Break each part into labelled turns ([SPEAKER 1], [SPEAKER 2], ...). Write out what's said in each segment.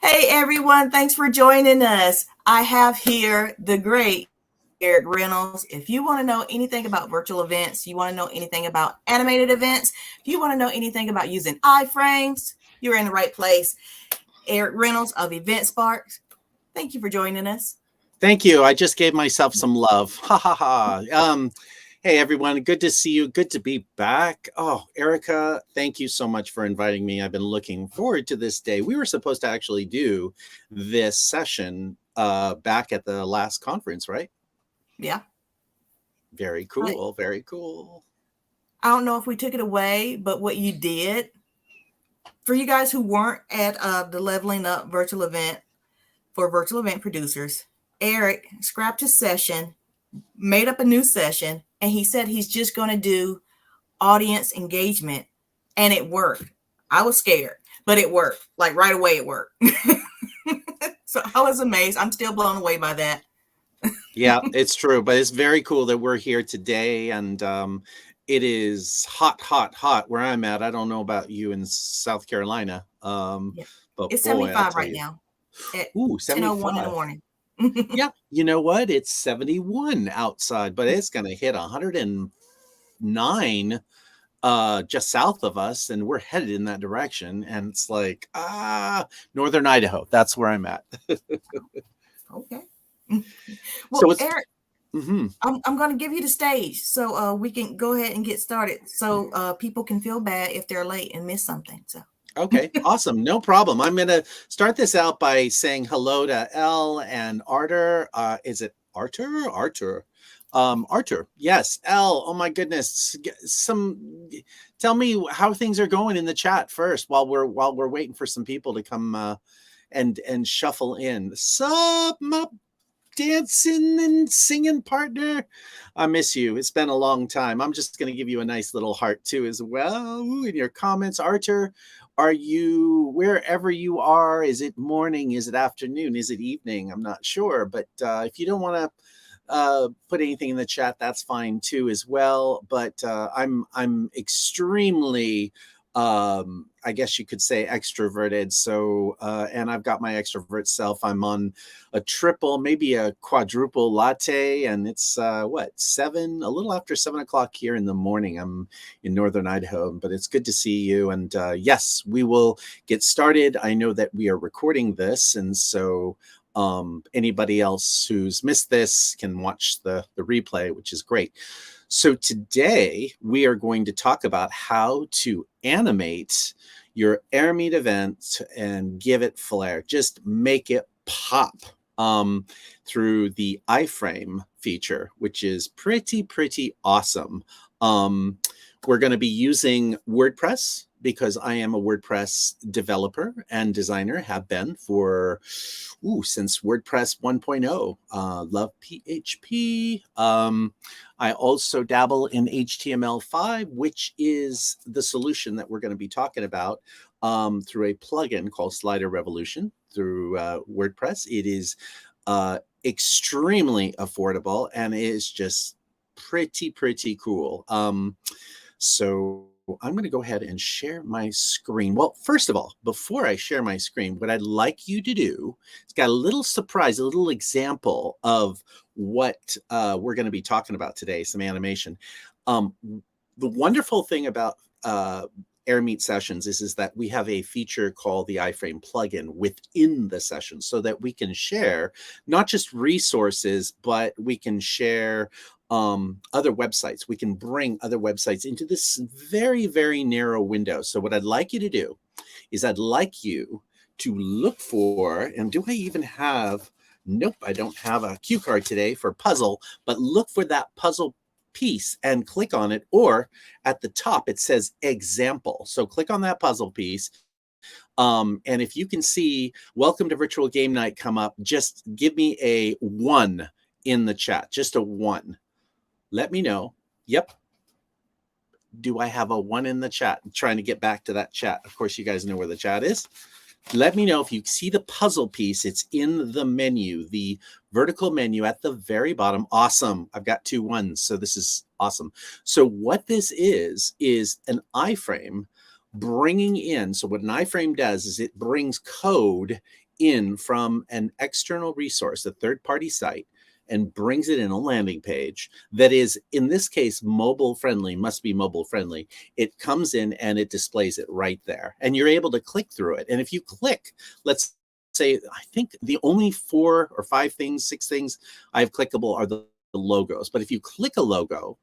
[SPEAKER 1] Hey everyone, thanks for joining us. I have here the great Eric Reynolds. If you want to know anything about virtual events, you want to know anything about animated events, if you want to know anything about using iframes, you're in the right place. Eric Reynolds of Event Sparks. Thank you for joining us.
[SPEAKER 2] Thank you. I just gave myself some love. Ha ha ha. Hey everyone, good to see you. Good to be back. Oh, Erica, thank you so much for inviting me. I've been looking forward to this day. We were supposed to actually do this session back at the last conference, right?
[SPEAKER 1] Yeah.
[SPEAKER 2] Very cool. Very cool.
[SPEAKER 1] I don't know if we took it away, but what you did, for you guys who weren't at the Leveling Up virtual event for virtual event producers, Eric scrapped his session, made up a new session, and he said he's just going to do audience engagement, and it worked. I was scared, but it worked. Like right away it worked. So I was amazed. I'm still blown away by that.
[SPEAKER 2] Yeah, it's true, but it's very cool that we're here today, and it is hot, hot, hot where I'm at. I don't know about you in South Carolina,
[SPEAKER 1] Yeah.
[SPEAKER 2] but
[SPEAKER 1] It's
[SPEAKER 2] boy,
[SPEAKER 1] 75 right now at
[SPEAKER 2] Ooh,
[SPEAKER 1] 10:01 in the
[SPEAKER 2] 75.
[SPEAKER 1] morning.
[SPEAKER 2] Yeah, you know what? It's 71 outside, but it's going to hit 109 just south of us, and we're headed in that direction. And it's like, northern Idaho. That's where I'm at.
[SPEAKER 1] Okay.
[SPEAKER 2] So
[SPEAKER 1] Well,
[SPEAKER 2] it's
[SPEAKER 1] Eric, I'm going to give you the stage so we can go ahead and get started so people can feel bad if they're late and miss something. So.
[SPEAKER 2] okay, awesome. No problem. I'm going to start this out by saying hello to Elle and Arthur. Is it Arthur? Arthur. Arthur. Yes. Elle. Oh my goodness. Tell me how things are going in the chat first while we're waiting for some people to come and shuffle in. Sup, my dancing and singing partner. I miss you. It's been a long time. I'm just going to give you a nice little heart too as well. Ooh, in your comments. Arthur, are you, wherever you are, is it morning, is it afternoon, is it evening? I'm not sure, but if you don't want to put anything in the chat, that's fine too as well. But I'm extremely I guess you could say extroverted. So and I've got my extrovert self. I'm on a triple, maybe a quadruple latte, and it's a little after 7 o'clock here in the morning. I'm in northern Idaho, but it's good to see you. And yes, we will get started. I know that we are recording this, and so anybody else who's missed this can watch the replay, which is great. So today we are going to talk about how to animate your Airmeet event and give it flair. Just make it pop through the iframe feature, which is pretty awesome. We're going to be using WordPress because I am a WordPress developer and designer, have been for since WordPress 1.0. Love PHP. I also dabble in HTML5, which is the solution that we're going to be talking about through a plugin called Slider Revolution through WordPress. It is extremely affordable and is just pretty cool. So I'm going to go ahead and share my screen. Well, first of all, before I share my screen, what I'd like you to do, it's got a little surprise, a little example of what we're going to be talking about today, some animation. The wonderful thing about Airmeet sessions is that we have a feature called the iframe plugin within the session so that we can share not just resources, but we can share other websites. We can bring other websites into this very narrow window. So what I'd like you to do is I'd like you to look for, and do I even have, nope, I don't have a cue card today for puzzle, but look for that puzzle piece and click on it, or at the top it says example. So click on that puzzle piece. And if you can see welcome to virtual game night come up, just give me a 1 in the chat, just a 1. Let me know. Yep. Do I have a 1 in the chat? I'm trying to get back to that chat. Of course, you guys know where the chat is. Let me know if you see the puzzle piece. It's in the menu, the vertical menu at the very bottom. Awesome. I've got 2 1s, so this is awesome. So what this is an iframe bringing in. So what an iframe does is it brings code in from an external resource, a third-party site, and brings it in a landing page that is, in this case, mobile friendly, must be mobile friendly, it comes in and it displays it right there. And you're able to click through it. And if you click, let's say, I think the only 4 or 5 things, 6 things I have clickable are the logos. But if you click a logo,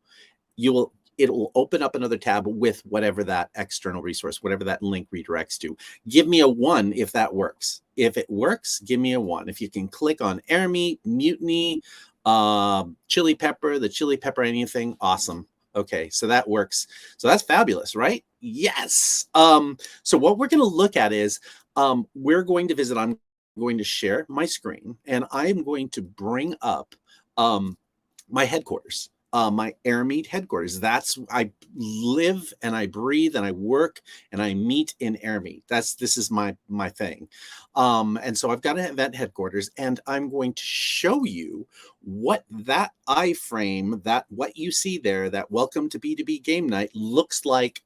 [SPEAKER 2] it will open up another tab with whatever that external resource, whatever that link redirects to. Give me a 1 if that works. If it works, give me a 1. If you can click on Airmeet, Mutiny, chili pepper, the chili pepper anything, awesome. Okay, so that works. So that's fabulous, right? Yes. So what we're going to look at is we're going to visit. I'm going to share my screen, and I'm going to bring up my headquarters. My Airmeet headquarters. That's I live and I breathe and I work and I meet in Airmeet. This is my thing. And so I've got an event headquarters, and I'm going to show you what that iframe, that what you see there, that welcome to B2B game night looks like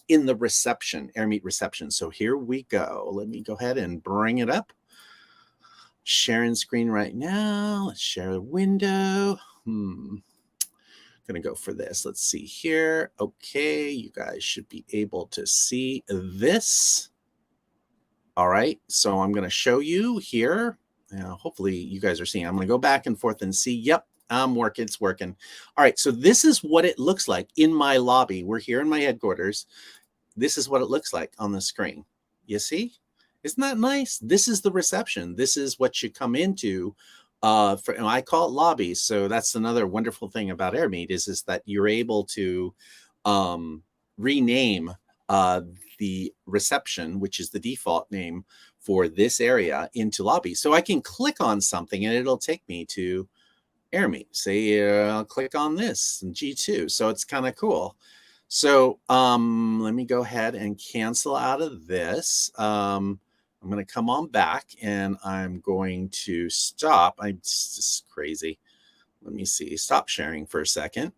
[SPEAKER 2] in the reception, Airmeet reception. So here we go. Let me go ahead and bring it up. Sharing screen right now. Let's share the window. Going to go for this. Let's see here. Okay, you guys should be able to see this. All right, so I'm going to show you here. Hopefully you guys are seeing. I'm going to go back and forth and see. Yep, I'm working. It's working. All right, so this is what it looks like in my lobby. We're here in my headquarters. This is what it looks like on the screen. You see? Isn't that nice? This is the reception. This is what you come into. I call it lobbies. So that's another wonderful thing about Airmeet is that you're able to rename the reception, which is the default name for this area, into lobby. So I can click on something and it'll take me to Airmeet. Say I'll click on this and G2. So it's kind of cool. So let me go ahead and cancel out of this. I'm going to come on back and I'm going to stop. It's just crazy. Let me see. Stop sharing for a second.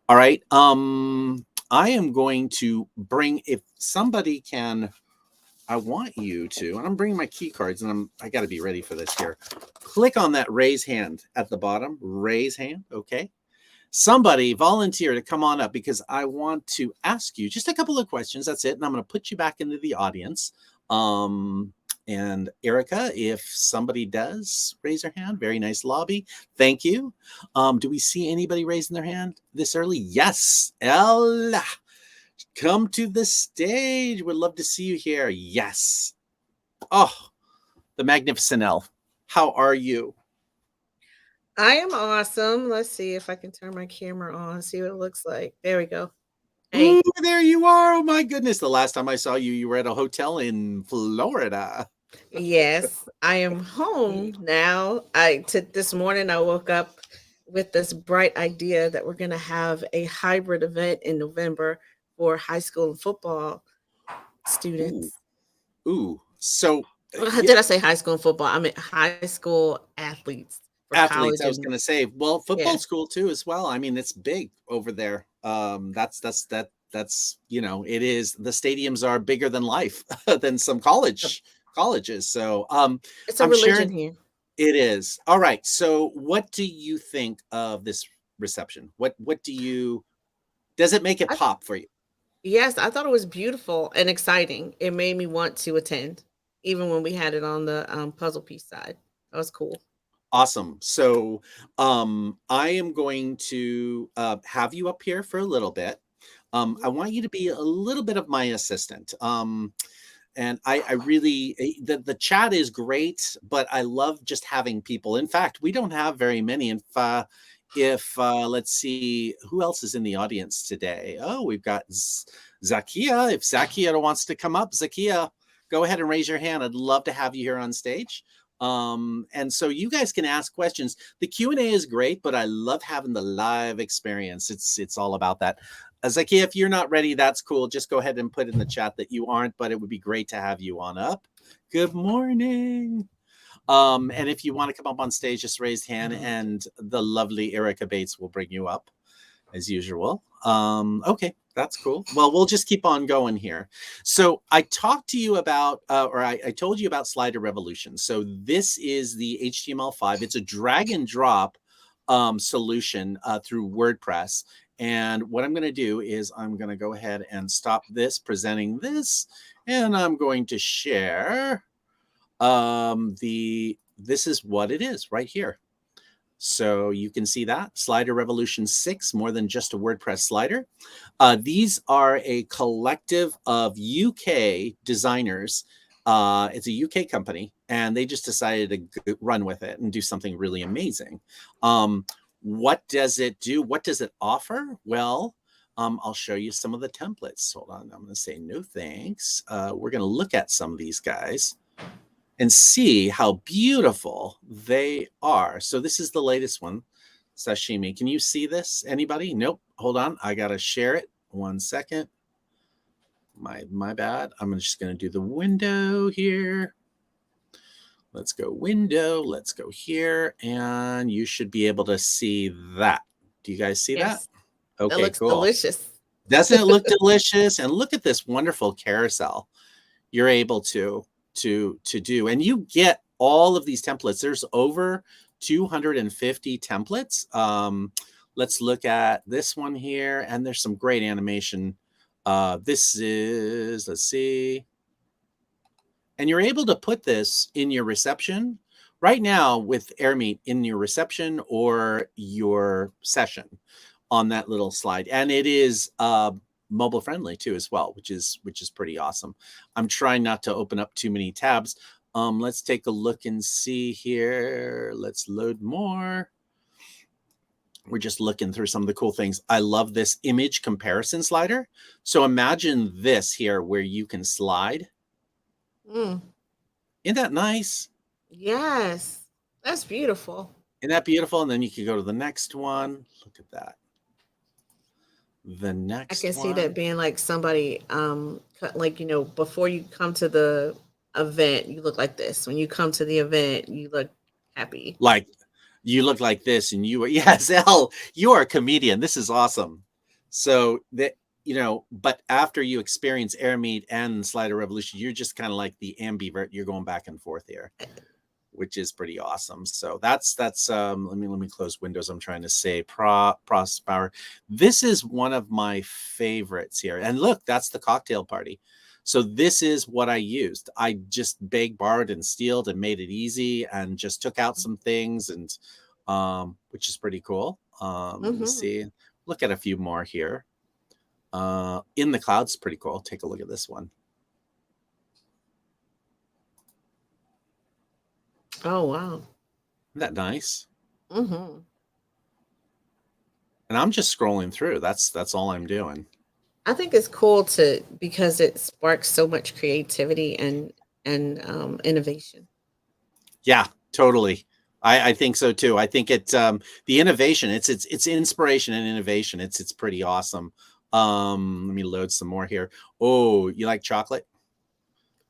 [SPEAKER 2] All right. I am going to bring, if somebody can, I want you to, and I'm bringing my key cards and I got to be ready for this here. Click on that raise hand at the bottom, raise hand. Okay. Somebody volunteer to come on up because I want to ask you just a couple of questions. That's it. And I'm going to put you back into the audience. And Erica, if somebody does raise their hand, very nice lobby. Thank you. Do we see anybody raising their hand this early? Yes. Ella, come to the stage. Would love to see you here. Yes. Oh, the magnificent elf. How are you?
[SPEAKER 3] I am awesome. Let's see if I can turn my camera on, see what it looks like. There we go. Hey.
[SPEAKER 2] Ooh, there you are. Oh my goodness. The last time I saw you, you were at a hotel in Florida.
[SPEAKER 3] Yes, I am home now. This morning I woke up with this bright idea that we're going to have a hybrid event in November for high school and football students.
[SPEAKER 2] Ooh. So
[SPEAKER 3] Did I say high school and football? I meant high school athletes.
[SPEAKER 2] Athletes, I was going to say, well, football school too as well. I mean, it's big over there. That's it is, the stadiums are bigger than life than some colleges. So
[SPEAKER 3] it's a religion here.
[SPEAKER 2] It is. All right. So what do you think of this reception? What does it make it pop for you?
[SPEAKER 3] Yes, I thought it was beautiful and exciting. It made me want to attend, even when we had it on the puzzle piece side. That was cool.
[SPEAKER 2] Awesome. So I am going to have you up here for a little bit. I want you to be a little bit of my assistant. And I really, the chat is great, but I love just having people. In fact, we don't have very many. If let's see, who else is in the audience today? Oh, we've got Zakia. If Zakia wants to come up, Zakia, go ahead and raise your hand. I'd love to have you here on stage. And so you guys can ask questions. The Q&A is great, but I love having the live experience. It's all about that. Zakia, if you're not ready, that's cool. Just go ahead and put in the chat that you aren't, but it would be great to have you on up. Good morning. And if you want to come up on stage, just raise hand and the lovely Erica Bates will bring you up as usual. Okay. That's cool. Well, we'll just keep on going here. So I talked to you about, or I told you about Slider Revolution. So this is the HTML5. It's a drag and drop solution through WordPress. And what I'm going to do is I'm going to go ahead and stop this, presenting this, and I'm going to share this is what it is right here. So you can see that Slider Revolution 6, more than just a WordPress slider. These are a collective of UK designers. It's a UK company, and they just decided to run with it and do something really amazing. What does it do? What does it offer? Well, I'll show you some of the templates. Hold on. I'm going to say no thanks. We're going to look at some of these guys and see how beautiful they are. So this is the latest one, sashimi. Can you see this? Anybody? Nope. Hold on. I got to share it. 1 second. My bad. I'm just going to do the window here. Let's go window. Let's go here. And you should be able to see that. Do you guys see that? Okay,
[SPEAKER 3] that looks
[SPEAKER 2] cool.
[SPEAKER 3] delicious.
[SPEAKER 2] Doesn't it look delicious? And look at this wonderful carousel you're able to do, and you get all of these templates. There's over 250 templates. Let's look at this one here, and there's some great animation. This is, let's see, and you're able to put this in your reception right now with Airmeet, in your reception or your session on that little slide, and it is mobile friendly too as well, which is pretty awesome. I'm trying not to open up too many tabs. Let's take a look and see here. Let's load more. We're just looking through some of the cool things. I love this image comparison slider. So imagine this here where you can slide. Isn't that nice?
[SPEAKER 3] Yes, that's beautiful.
[SPEAKER 2] Isn't that beautiful? And then you can go to the next one. Look at that. The next
[SPEAKER 3] I can see that being like somebody, like, you know, before you come to the event, you look like this. When you come to the event, you look happy.
[SPEAKER 2] Like you look like this, and you are, yes, Elle, you are a comedian. This is awesome. So that, you know, but after you experience Airmeet and Slider Revolution, you're just kind of like the ambivert. You're going back and forth here, which is pretty awesome. So that's let me close Windows. I'm trying to say process power. This is one of my favorites here. And look, that's the cocktail party. So this is what I used. I just begged, borrowed, and stealed and made it easy and just took out some things, and which is pretty cool. Let me see. Look at a few more here. In the cloud's pretty cool. Take a look at this one.
[SPEAKER 3] Oh, wow.
[SPEAKER 2] Isn't that nice?
[SPEAKER 3] Mm-hmm.
[SPEAKER 2] And I'm just scrolling through. That's all I'm doing.
[SPEAKER 3] I think it's cool because it sparks so much creativity and innovation.
[SPEAKER 2] Yeah, totally. I think so too. I think it's the innovation. It's inspiration and innovation. It's pretty awesome. Let me load some more here. Oh, you like chocolate?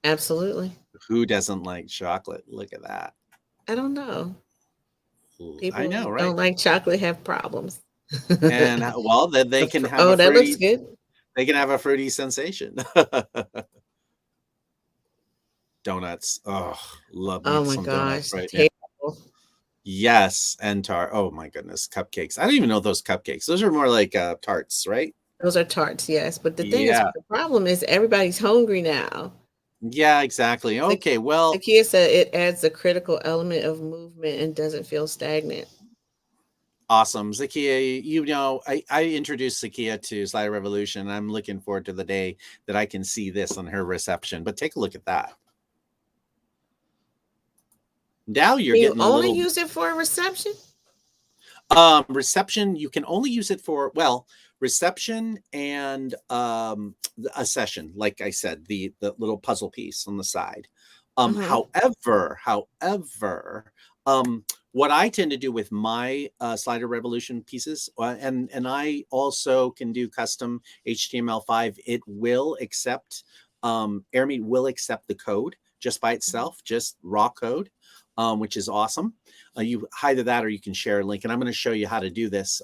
[SPEAKER 3] Absolutely.
[SPEAKER 2] Who doesn't like chocolate? Look at that.
[SPEAKER 3] I don't know. People
[SPEAKER 2] I know,
[SPEAKER 3] who
[SPEAKER 2] right?
[SPEAKER 3] don't like chocolate have problems.
[SPEAKER 2] And well, then they can have
[SPEAKER 3] oh,
[SPEAKER 2] a
[SPEAKER 3] that
[SPEAKER 2] fruity,
[SPEAKER 3] looks good.
[SPEAKER 2] they can have a fruity sensation. Donuts. Oh, love me
[SPEAKER 3] Oh my
[SPEAKER 2] some
[SPEAKER 3] gosh,
[SPEAKER 2] donuts right now.
[SPEAKER 3] terrible.
[SPEAKER 2] Yes, and oh my goodness, cupcakes. I don't even know those cupcakes. Those are more like tarts, right?
[SPEAKER 3] Those are tarts, yes. But the thing is,
[SPEAKER 2] Yeah.
[SPEAKER 3] the problem is everybody's hungry now.
[SPEAKER 2] Yeah, exactly. Okay, well,
[SPEAKER 3] Zakia said it adds a critical element of movement and doesn't feel stagnant.
[SPEAKER 2] awesome. Zakia, you know, I introduced Zakia to Slider Revolution. And I'm looking forward to the day that I can see this on her reception. But take a look at that. Now you're
[SPEAKER 3] Can you
[SPEAKER 2] getting a
[SPEAKER 3] only
[SPEAKER 2] little
[SPEAKER 3] use it for a reception?
[SPEAKER 2] reception. You can only use it for, well, reception and a session. Like I said, the little puzzle piece on the side. However, what I tend to do with my Slider Revolution pieces, and I also can do custom HTML5. It will accept Airmeet will accept the code just by itself, just raw code. which is awesome. You either that or you can share a link, and I'm going to show you how to do this.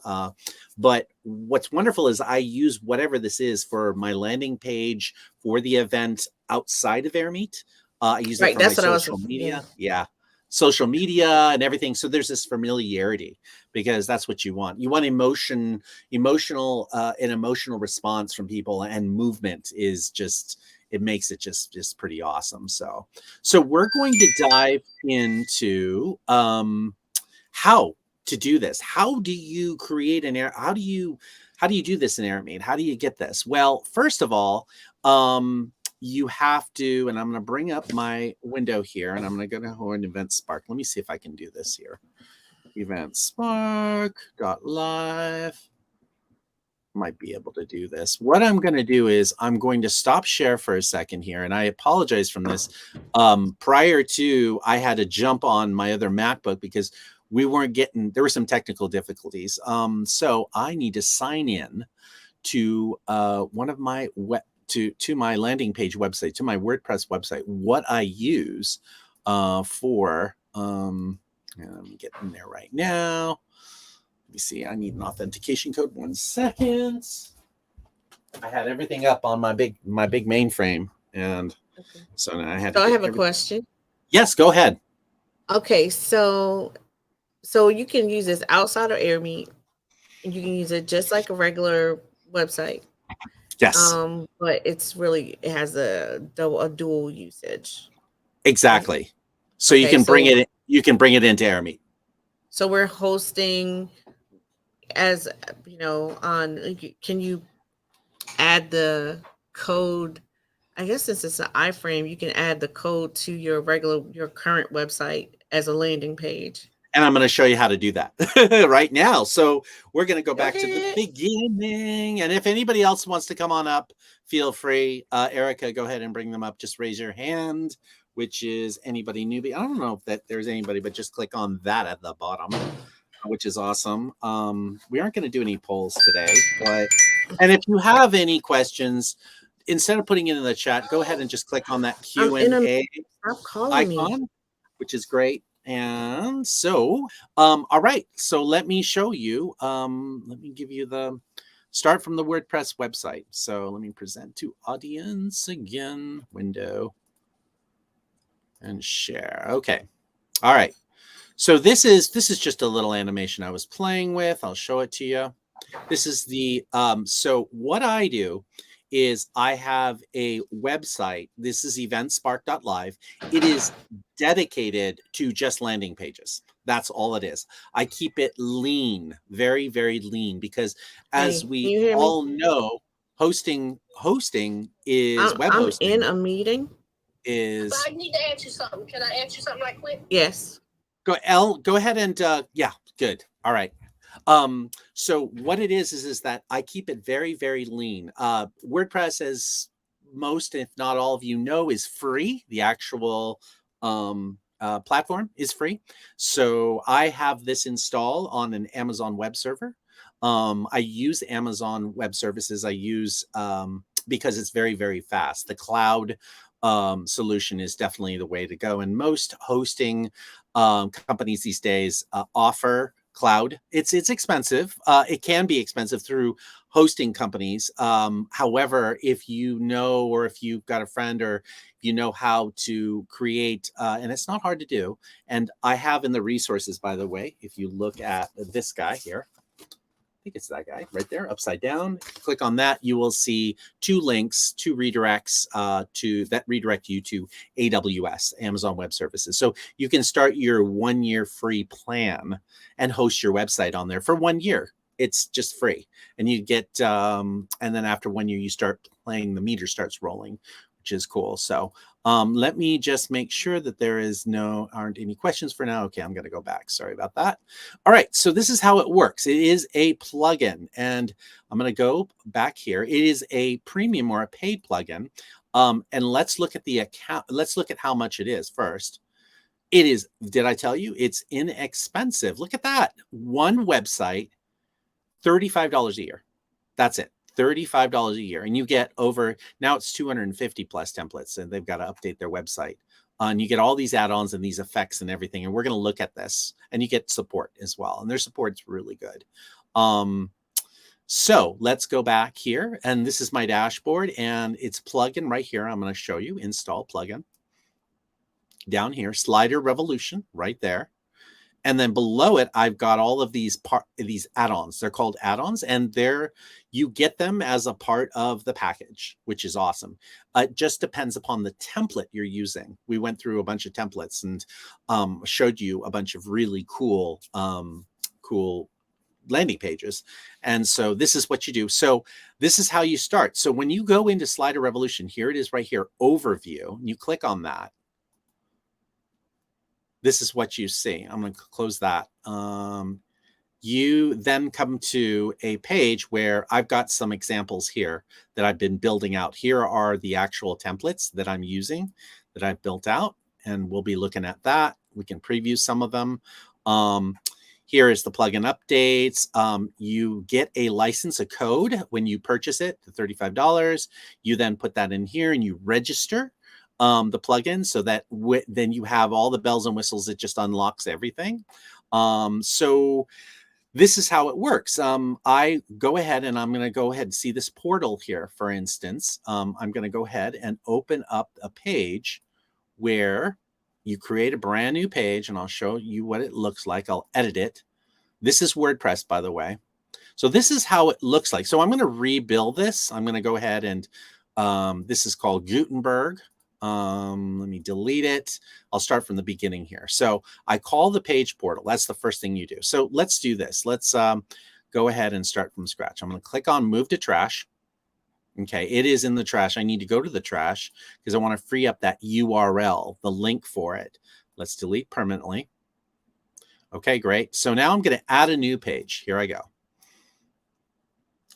[SPEAKER 2] But what's wonderful is I use whatever this is for my landing page for the event outside of Airmeet. I use it for my social media. Yeah. Social media and everything. So there's this familiarity because that's what you want. You want an emotional response from people, and movement is just, it makes it just pretty awesome. So we're going to dive into how to do this. How do you create how do you do this in Airmeet? How do you get this? Well, first of all, you have to, and I'm going to bring up my window here, and I'm going to go to Event Spark. Let me see if I can do this here. Event Spark.live. Might be able to do this. What I'm going to do is I'm going to stop share for a second here, and I apologize from this. Prior to, I had to jump on my other MacBook because we weren't getting, there were some technical difficulties. So I need to sign in to one of my to my landing page website, to my WordPress website, what I use for, let me get in there right now. Let me see, I need an authentication code. 1 second. I had everything up on my big mainframe. And so now I had to
[SPEAKER 3] I have a question.
[SPEAKER 2] Yes, go ahead.
[SPEAKER 3] Okay, so you can use this outside of Airmeet, and you can use it just like a regular website.
[SPEAKER 2] Yes.
[SPEAKER 3] But it has a dual usage.
[SPEAKER 2] Exactly. Right? So okay, you can bring it into Airmeet.
[SPEAKER 3] So we're hosting, as you know, can you add the code? I guess since it's an iframe, you can add the code to your current website as a landing page.
[SPEAKER 2] And I'm going to show you how to do that right now. So we're going to go back to the beginning. And if anybody else wants to come on up, feel free. Erica, go ahead and bring them up. Just raise your hand, which is anybody newbie. I don't know if that there's anybody, but just click on that at the bottom, which is awesome. We aren't going to do any polls today, and if you have any questions, instead of putting it in the chat, go ahead and just click on that Q&A icon, which is great. And so, all right, so let me show you, let me give you the start from the WordPress website. So let me present to audience again, window, and share. Okay. All right. So this is just a little animation I was playing with. I'll show it to you. This is the, so what I do is I have a website. This is eventspark.live. It is dedicated to just landing pages. That's all it is. I keep it lean, very, very lean, because as we all know, hosting is web hosting.
[SPEAKER 3] I'm in a meeting.
[SPEAKER 4] I need to ask you something. Can I ask you something right quick?
[SPEAKER 3] Yes.
[SPEAKER 2] Go ahead and yeah, good. All right. So what it is that I keep it very, very lean. WordPress, as most, if not all of you know, is free. The actual platform is free. So I have this installed on an Amazon web server. I use Amazon Web Services. I use because it's very, very fast. The cloud solution is definitely the way to go. And most hosting companies these days offer cloud. It's expensive. It can be expensive through hosting companies. However, if you know, or if you've got a friend, or you know how to create, and it's not hard to do. And I have in the resources, by the way, if you look at this guy here, I think it's that guy right there, upside down. Click on that. You will see 2 links, 2 redirects that redirect you to AWS, Amazon Web Services. So you can start your 1-year free plan and host your website on there for 1 year. It's just free, and you get, and then after 1 year, you start playing. The meter starts rolling, which is cool. So let me just make sure that there aren't any questions for now. Okay, I'm going to go back. Sorry about that. All right, so this is how it works. It is a plugin, and I'm going to go back here. It is a premium or a paid plugin, and let's look at the account. Let's look at how much it is first. It is, did I tell you, it's inexpensive. Look at that. One website, $35 a year. That's it. $35 a year, and you get over, now it's 250 plus templates, and they've got to update their website And you get all these add-ons and these effects and everything. And we're going to look at this, and you get support as well. And their support's really good. So let's go back here, and this is my dashboard, and it's plugin right here. I'm going to show you install plugin down here, slider revolution right there. And then below it, I've got all of these add-ons. They're called add-ons, and you get them as a part of the package, which is awesome. It just depends upon the template you're using. We went through a bunch of templates and showed you a bunch of really cool, cool landing pages. And so this is what you do. So this is how you start. So when you go into Slider Revolution, here it is right here, overview, and you click on that. This is what you see. I'm going to close that. You then come to a page where I've got some examples here that I've been building out. Here are the actual templates that I'm using that I've built out, and we'll be looking at that. We can preview some of them. Here is the plugin updates. You get a license, a code when you purchase it, the $35. You then put that in here and you register the plugin so that then you have all the bells and whistles. It just unlocks everything. So this is how it works. I go ahead and I'm going to go ahead and see this portal here, for instance. I'm going to go ahead and open up a page where you create a brand new page, and I'll show you what it looks like. I'll edit it. This is WordPress, by the way. So this is how it looks like. So I'm going to rebuild this. I'm going to go ahead and this is called Gutenberg. Let me delete it. I'll start from the beginning here. So I call the page portal. That's the first thing you do. So let's do this. Let's go ahead and start from scratch. I'm going to click on move to trash. Okay, it is in the trash. I need to go to the trash because I want to free up that URL, the link for it. Let's delete permanently. Okay, great. So now I'm going to add a new page. Here I go.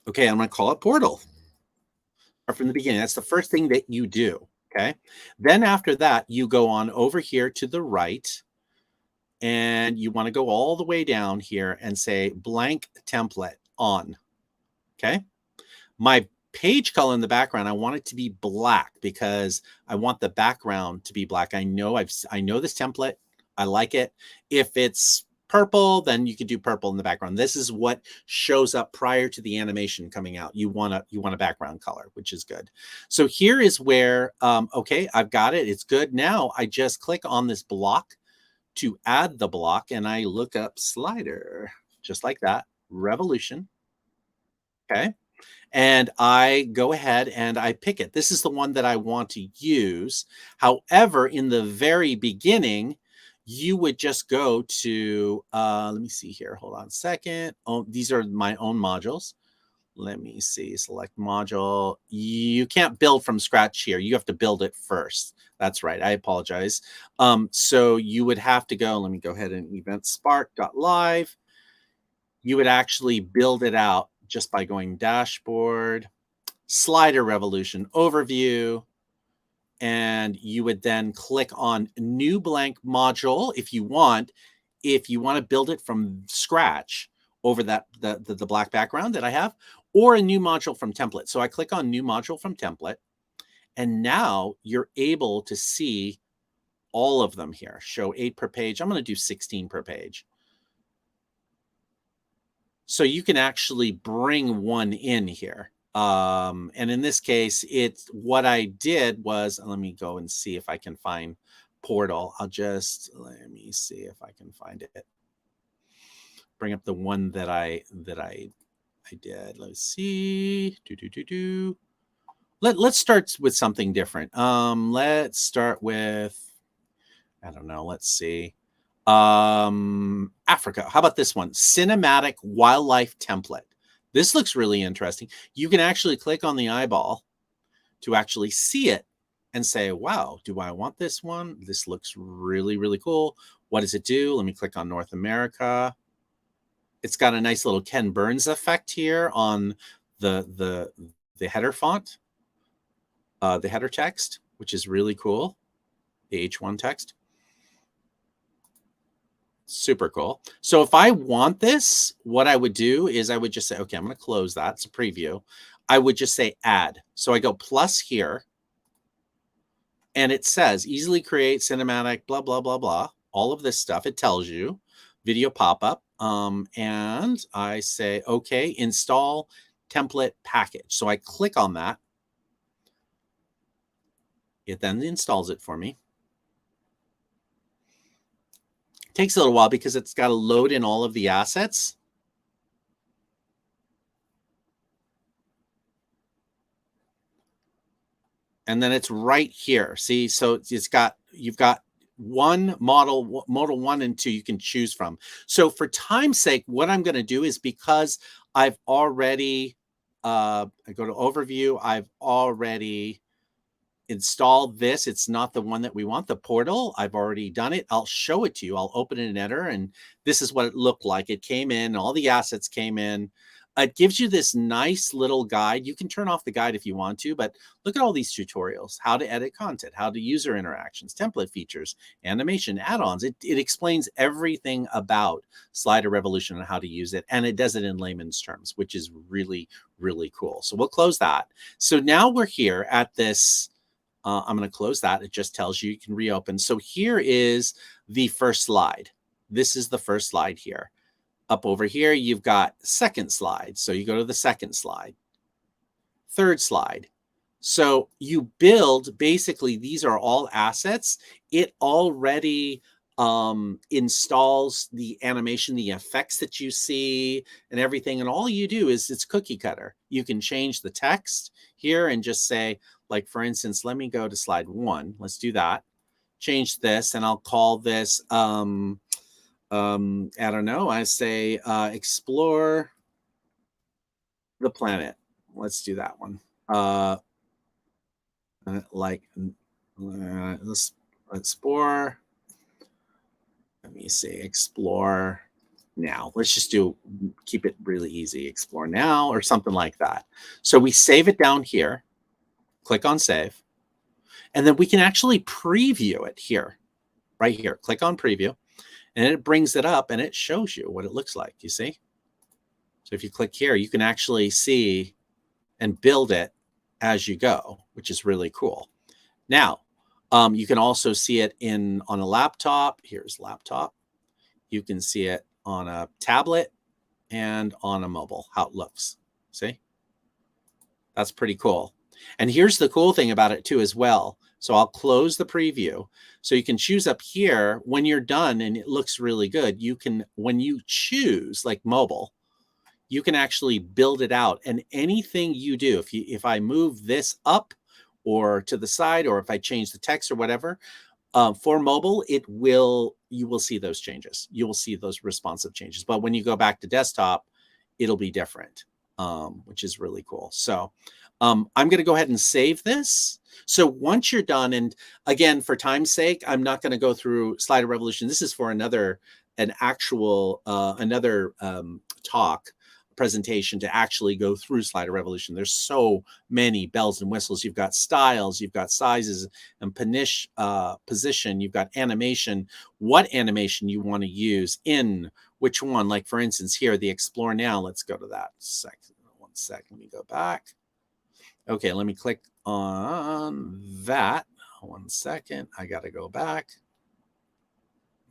[SPEAKER 2] Okay, I'm going to call it portal. Start from the beginning. That's the first thing that you do. Okay, then after that, you go on over here to the right, and you want to go all the way down here and say blank template on. Okay, my page color in the background, I want it to be black because I want the background to be black. I know this template. I like it. If it's purple, then you could do purple in the background. This is what shows up prior to the animation coming out. You want a background color, which is good. So here is where, okay, I've got it. It's good. Now I just click on this block to add the block, and I look up slider, just like that, revolution. Okay. And I go ahead and I pick it. This is the one that I want to use. However, in the very beginning, you would just go to, let me see here. Hold on a second. Oh, these are my own modules. Let me see, select module. You can't build from scratch here. You have to build it first. That's right. I apologize. So you would have to go, let me go ahead and event spark.live. You would actually build it out just by going dashboard, slider revolution overview, and you would then click on new blank module if you want to build it from scratch over that the black background that I have, or a new module from template. So I click on new module from template, and now you're able to see all of them here. Show 8 per page. I'm going to do 16 per page. So you can actually bring one in here. And in this case, what I did was, let me go and see if I can find portal. Let me see if I can find it. Bring up the one that I did. Let's see. Let's start with something different. Let's start with, I don't know. Let's see. Africa. How about this one? Cinematic wildlife template. This looks really interesting. You can actually click on the eyeball to actually see it and say, wow, do I want this one? This looks really, really cool. What does it do? Let me click on North America. It's got a nice little Ken Burns effect here on the header font, the header text, which is really cool. The H1 text. Super cool. So if I want this, what I would do is I would just say, okay, I'm going to close that. It's a preview. I would just say add. So I go plus here. And it says easily create cinematic, blah, blah, blah, blah. All of this stuff. It tells you video pop-up. And I say, okay, install template package. So I click on that. It then installs it for me. It takes a little while because it's got to load in all of the assets. And then it's right here. See, so you've got one model 1 and 2 you can choose from. So for time's sake, what I'm going to do is, because I've already, I go to overview, I've already installed this. It's not the one that we want, the portal. I've already done it. I'll show it to you. I'll open it in Editor, and this is what it looked like. It came in, all the assets came in. It gives you this nice little guide. You can turn off the guide if you want to, but look at all these tutorials: how to edit content, how to user interactions, template features, animation, add-ons. It explains everything about Slider Revolution and how to use it. And it does it in layman's terms, which is really, really cool. So we'll close that. So now we're here at this. I'm going to close that. It just tells you can reopen. So here is the first slide. This is the first slide here. Up over here, you've got second slide. So you go to the second slide, third slide. So you build, basically, these are all assets. It already installs the animation, the effects that you see and everything. And all you do is it's cookie cutter. You can change the text here and just say, like, for instance, let me go to slide 1. Let's do that. Change this, and I'll call this, I don't know. I say, explore the planet. Let's do that one. Let's explore. Let me see, explore now. Let's just keep it really easy. Explore now or something like that. So we save it down here. Click on save. And then we can actually preview it here, right here. Click on preview. And it brings it up and it shows you what it looks like. You see? So if you click here, you can actually see and build it as you go, which is really cool. Now, you can also see it on a laptop. Here's laptop. You can see it on a tablet and on a mobile, how it looks. See? That's pretty cool. And here's the cool thing about it too as well. So I'll close the preview. So you can choose up here when you're done and it looks really good. You can, when you choose like mobile, you can actually build it out. And anything you do, if I move this up or to the side, or if I change the text or whatever, for mobile, you will see those changes. You will see those responsive changes. But when you go back to desktop, it'll be different, which is really cool. So I'm going to go ahead and save this. So once you're done, and again, for time's sake, I'm not going to go through Slider Revolution. This is for another talk presentation to actually go through Slider Revolution. There's so many bells and whistles. You've got styles, you've got sizes and position, you've got animation, what animation you want to use in which one. Like for instance, here, the Explore Now. Let's go to that second. One sec, let me go back. Okay, let me click on that. 1 second, I got to go back.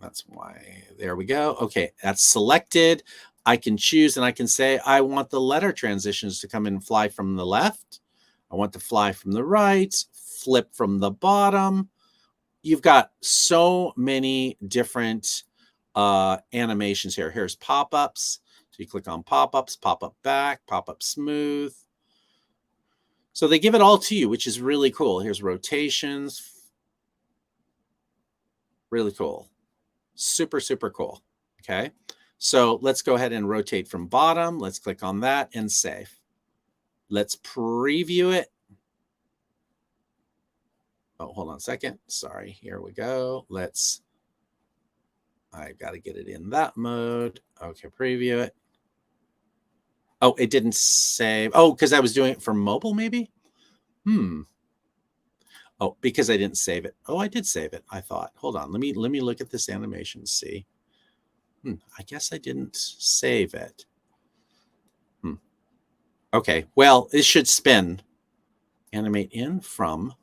[SPEAKER 2] That's why, there we go. Okay, that's selected. I can choose and I can say, I want the letter transitions to come in and fly from the left. I want to fly from the right, flip from the bottom. You've got so many different animations here. Here's pop-ups. So you click on pop-ups, pop-up back, pop-up smooth. So they give it all to you, which is really cool. Here's rotations. Really cool. Super, super cool. Okay. So let's go ahead and rotate from bottom. Let's click on that and save. Let's preview it. Oh, hold on a second. Sorry. Here we go. I got to get it in that mode. Okay. Preview it. Oh, it didn't save. Oh, because I was doing it for mobile, maybe? Oh, because I didn't save it. Oh, I did save it, I thought. Hold on. Let me look at this animation, see. I guess I didn't save it. Okay. Well, it should spin. Animate in from.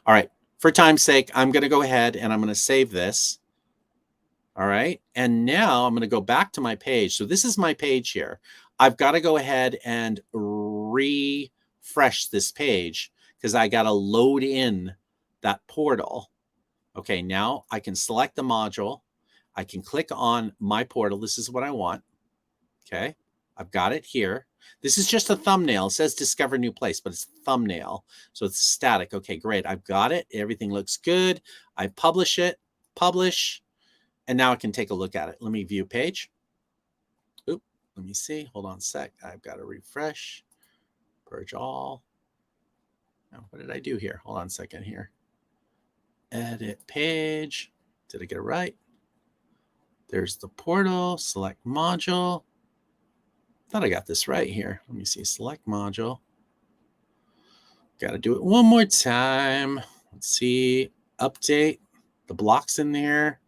[SPEAKER 2] All right. for time's sake, I'm going to go ahead and I'm going to save this. All right. And now I'm going to go back to my page. So this is my page here. I've got to go ahead and refresh this page because I got to load in that portal. Okay. Now I can select the module. I can click on my portal. This is what I want. Okay. I've got it here. This is just a thumbnail. It says discover new place, but it's a thumbnail. So it's static. Okay, great. I've got it. Everything looks good. I publish it, publish, and now I can take a look at it. Let me view page. Oop, let me see. Hold on a sec. I've got to refresh, purge all. Now, what did I do here? Hold on a second here. Edit page. Did I get it right? There's the portal, select module. Thought I got this right here. Let me see, select module. Got to do it one more time. Let's see, update the blocks in there.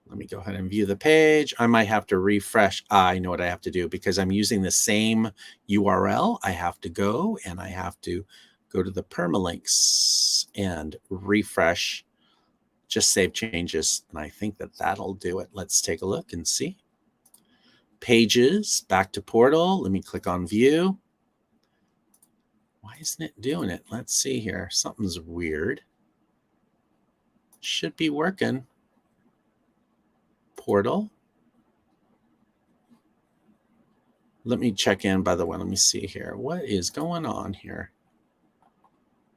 [SPEAKER 2] Let me go ahead and view the page. I might have to refresh. I know what I have to do because I'm using the same URL. I have to go and I have to go to the permalinks and refresh, just save changes. And I think that that'll do it. Let's take a look and see. Pages, back to portal. Let me click on view. Why isn't it doing it? Let's see here. Something's weird. Should be working. Portal. Let me check in, by the way. Let me see here. What is going on here?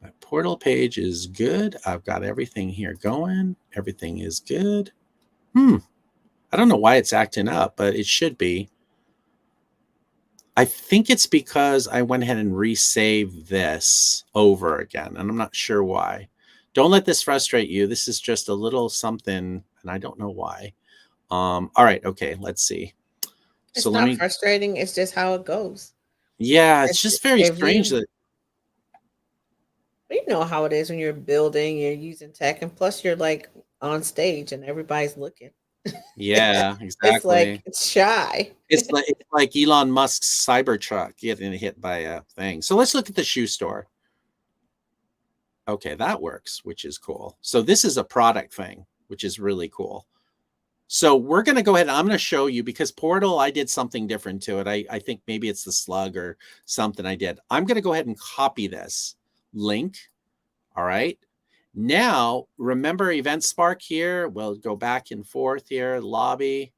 [SPEAKER 2] My portal page is good. I've got everything here going. Everything is good. I don't know why it's acting up, but it should be. I think it's because I went ahead and resaved this over again, and I'm not sure why. Don't let this frustrate you. This is just a little something, and I don't know why. All right, okay, let's see.
[SPEAKER 3] It's
[SPEAKER 2] so
[SPEAKER 3] not frustrating. It's just how it goes.
[SPEAKER 2] Yeah, it's just very strange that.
[SPEAKER 3] You know how it is when you're building, you're using tech, and plus you're like on stage and everybody's looking.
[SPEAKER 2] Yeah, exactly.
[SPEAKER 3] It's like it's shy.
[SPEAKER 2] It's like Elon Musk's Cybertruck getting hit by a thing. So let's look at the shoe store. Okay, that works, which is cool. So this is a product thing, which is really cool. So we're going to go ahead and I'm going to show you because Portal, I did something different to it. I think maybe it's the slug or something I did. I'm going to go ahead and copy this link. All right. Now, remember Event Spark here? We'll go back and forth here, lobby,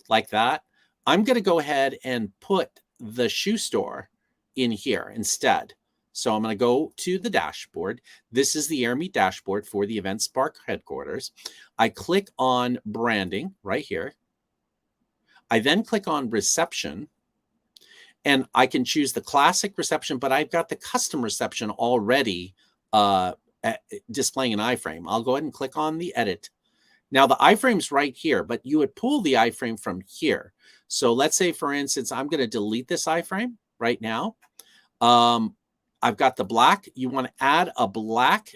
[SPEAKER 2] like that. I'm going to go ahead and put the shoe store in here instead. So I'm going to go to the dashboard. This is the Airmeet dashboard for the Event Spark headquarters. I click on branding right here. I then click on reception. And I can choose the classic reception, but I've got the custom reception already displaying an iframe. I'll go ahead and click on the edit. Now the iframe's right here, but you would pull the iframe from here. So let's say, for instance, I'm going to delete this iframe right now. I've got the black. You want to add a black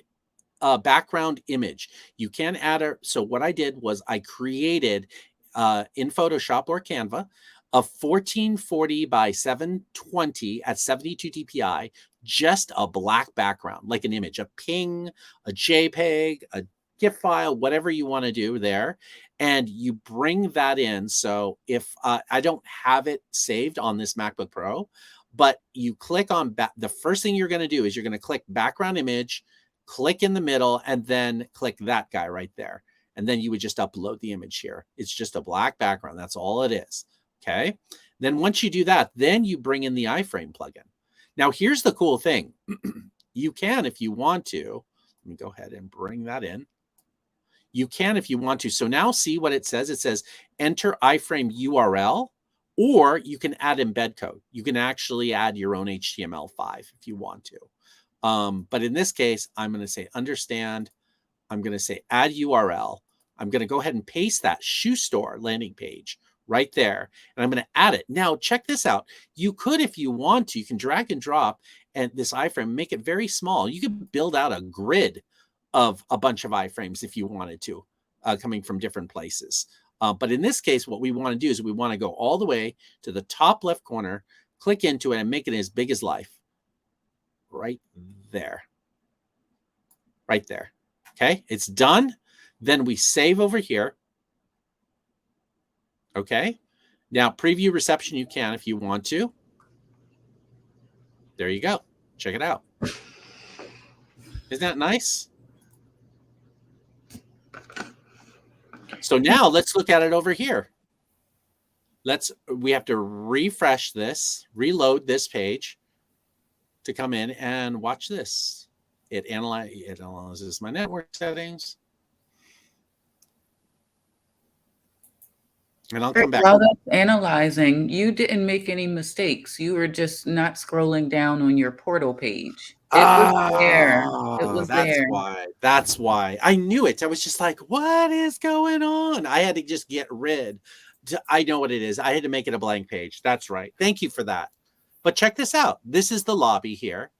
[SPEAKER 2] background image. You can add so what I did was I created in Photoshop or Canva a 1440 by 720 at 72 dpi, just a black background, like an image, a ping, a JPEG, a GIF file, whatever you want to do there. And you bring that in. So if I don't have it saved on this MacBook Pro, but you click on the first thing you're going to do is you're going to click background image, click in the middle, and then click that guy right there. And then you would just upload the image here. It's just a black background. That's all it is. Okay. Then once you do that, then you bring in the iframe plugin. Now, here's the cool thing. You can, if you want to, let me go ahead and bring that in. You can, if you want to. So now see what it says. It says enter iframe URL, or you can add embed code. You can actually add your own HTML5 if you want to. But in this case, I'm going to say understand. I'm going to say add URL. I'm going to go ahead and paste that shoe store landing page right there. And I'm going to add it. Now, check this out. You could, if you want to, you can drag and drop and this iframe, make it very small. You could build out a grid of a bunch of iframes if you wanted to, coming from different places. But in this case, what we want to do is we want to go all the way to the top left corner, click into it and make it as big as life. Right there. right there. Okay, it's done. Then we save over here. Okay, now preview reception you can if you want to. There you go. Check it out. Isn't that nice? So now let's look at it over here. We have to refresh this, reload this page to come in and watch this. It analyzes my network settings. And I'll come back.
[SPEAKER 5] While that's analyzing, you didn't make any mistakes. You were just not scrolling down on your portal page. It was there. It was
[SPEAKER 2] That's
[SPEAKER 5] there.
[SPEAKER 2] why. That's why. I knew it. I was just like, what is going on? I had to just get rid. I know what it is. I had to make it a blank page. That's right. Thank you for that. But check this out. This is the lobby here.